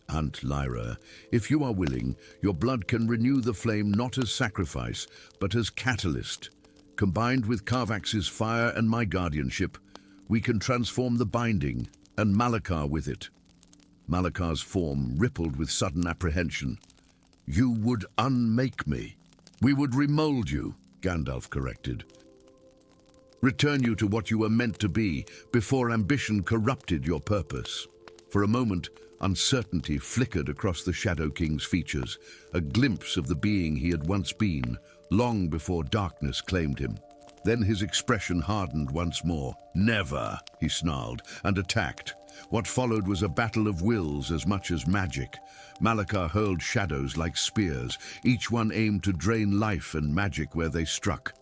"And Lyra, if you are willing, your blood can renew the flame not as sacrifice, but as catalyst. Combined with Carvax's fire and my guardianship, we can transform the binding, and Malakar with it." Malakar's form rippled with sudden apprehension. "You would unmake me." "We would remold you," Gandalf corrected. "Return you to what you were meant to be before ambition corrupted your purpose." For a moment, uncertainty flickered across the Shadow King's features, a glimpse of the being he had once been, long before darkness claimed him. Then his expression hardened once more. "Never," he snarled, and attacked. What followed was a battle of wills as much as magic. Malakar hurled shadows like spears, each one aimed to drain life and magic where they struck.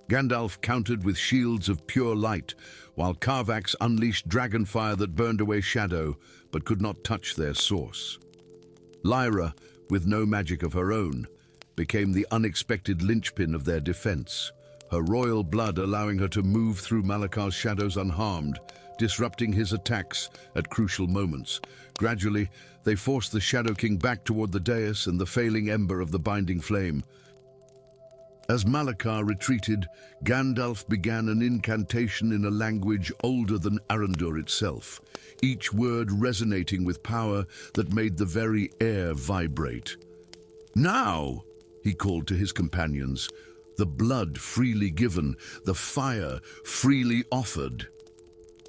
Gandalf countered with shields of pure light, while Carvax unleashed dragonfire that burned away shadow, but could not touch their source. Lyra, with no magic of her own, became the unexpected linchpin of their defense, her royal blood allowing her to move through Malakar's shadows unharmed, disrupting his attacks at crucial moments. Gradually, they forced the Shadow King back toward the dais and the failing ember of the binding flame. As Malakar retreated, Gandalf began an incantation in a language older than Arondir itself, each word resonating with power that made the very air vibrate. "Now!" he called to his companions. "The blood freely given, the fire freely offered."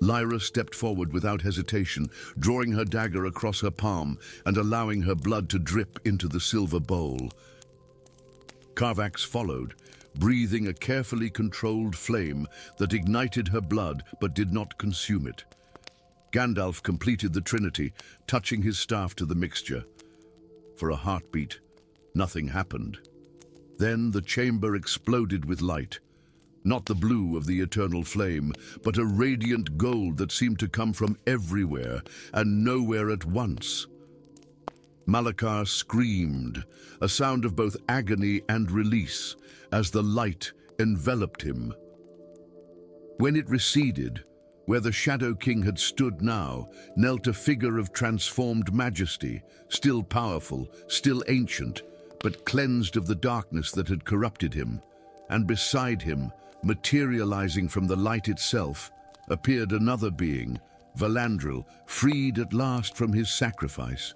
Lyra stepped forward without hesitation, drawing her dagger across her palm and allowing her blood to drip into the silver bowl. Carvax followed, breathing a carefully controlled flame that ignited her blood but did not consume it. Gandalf completed the trinity, touching his staff to the mixture. for a heartbeat. Nothing happened. Then the chamber exploded with light. Not the blue of the eternal flame, but a radiant gold that seemed to come from everywhere and nowhere at once. Malakar screamed, a sound of both agony and release, as the light enveloped him. When it receded, where the Shadow King had stood now, knelt a figure of transformed majesty, still powerful, still ancient, but cleansed of the darkness that had corrupted him. And beside him, materializing from the light itself, appeared another being, Valandril, freed at last from his sacrifice.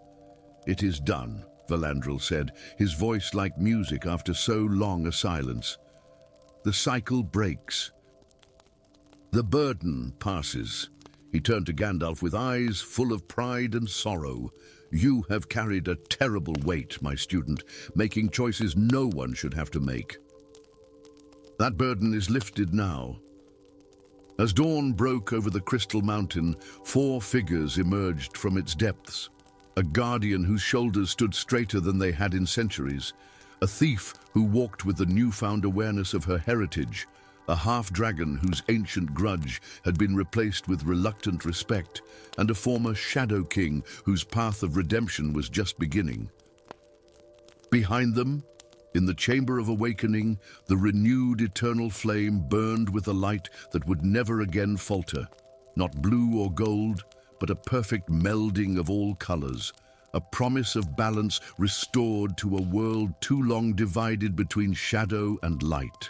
"It is done," Valandril said, his voice like music after so long a silence. "The cycle breaks. The burden passes." He turned to Gandalf with eyes full of pride and sorrow. "You have carried a terrible weight, my student, making choices no one should have to make. That burden is lifted now." As dawn broke over the Crystal Mountain, 4 figures emerged from its depths. A guardian whose shoulders stood straighter than they had in centuries, a thief who walked with the newfound awareness of her heritage, a half-dragon whose ancient grudge had been replaced with reluctant respect, and a former Shadow King whose path of redemption was just beginning. Behind them, in the Chamber of Awakening, the renewed eternal flame burned with a light that would never again falter. Not blue or gold, but a perfect melding of all colors, a promise of balance restored to a world too long divided between shadow and light.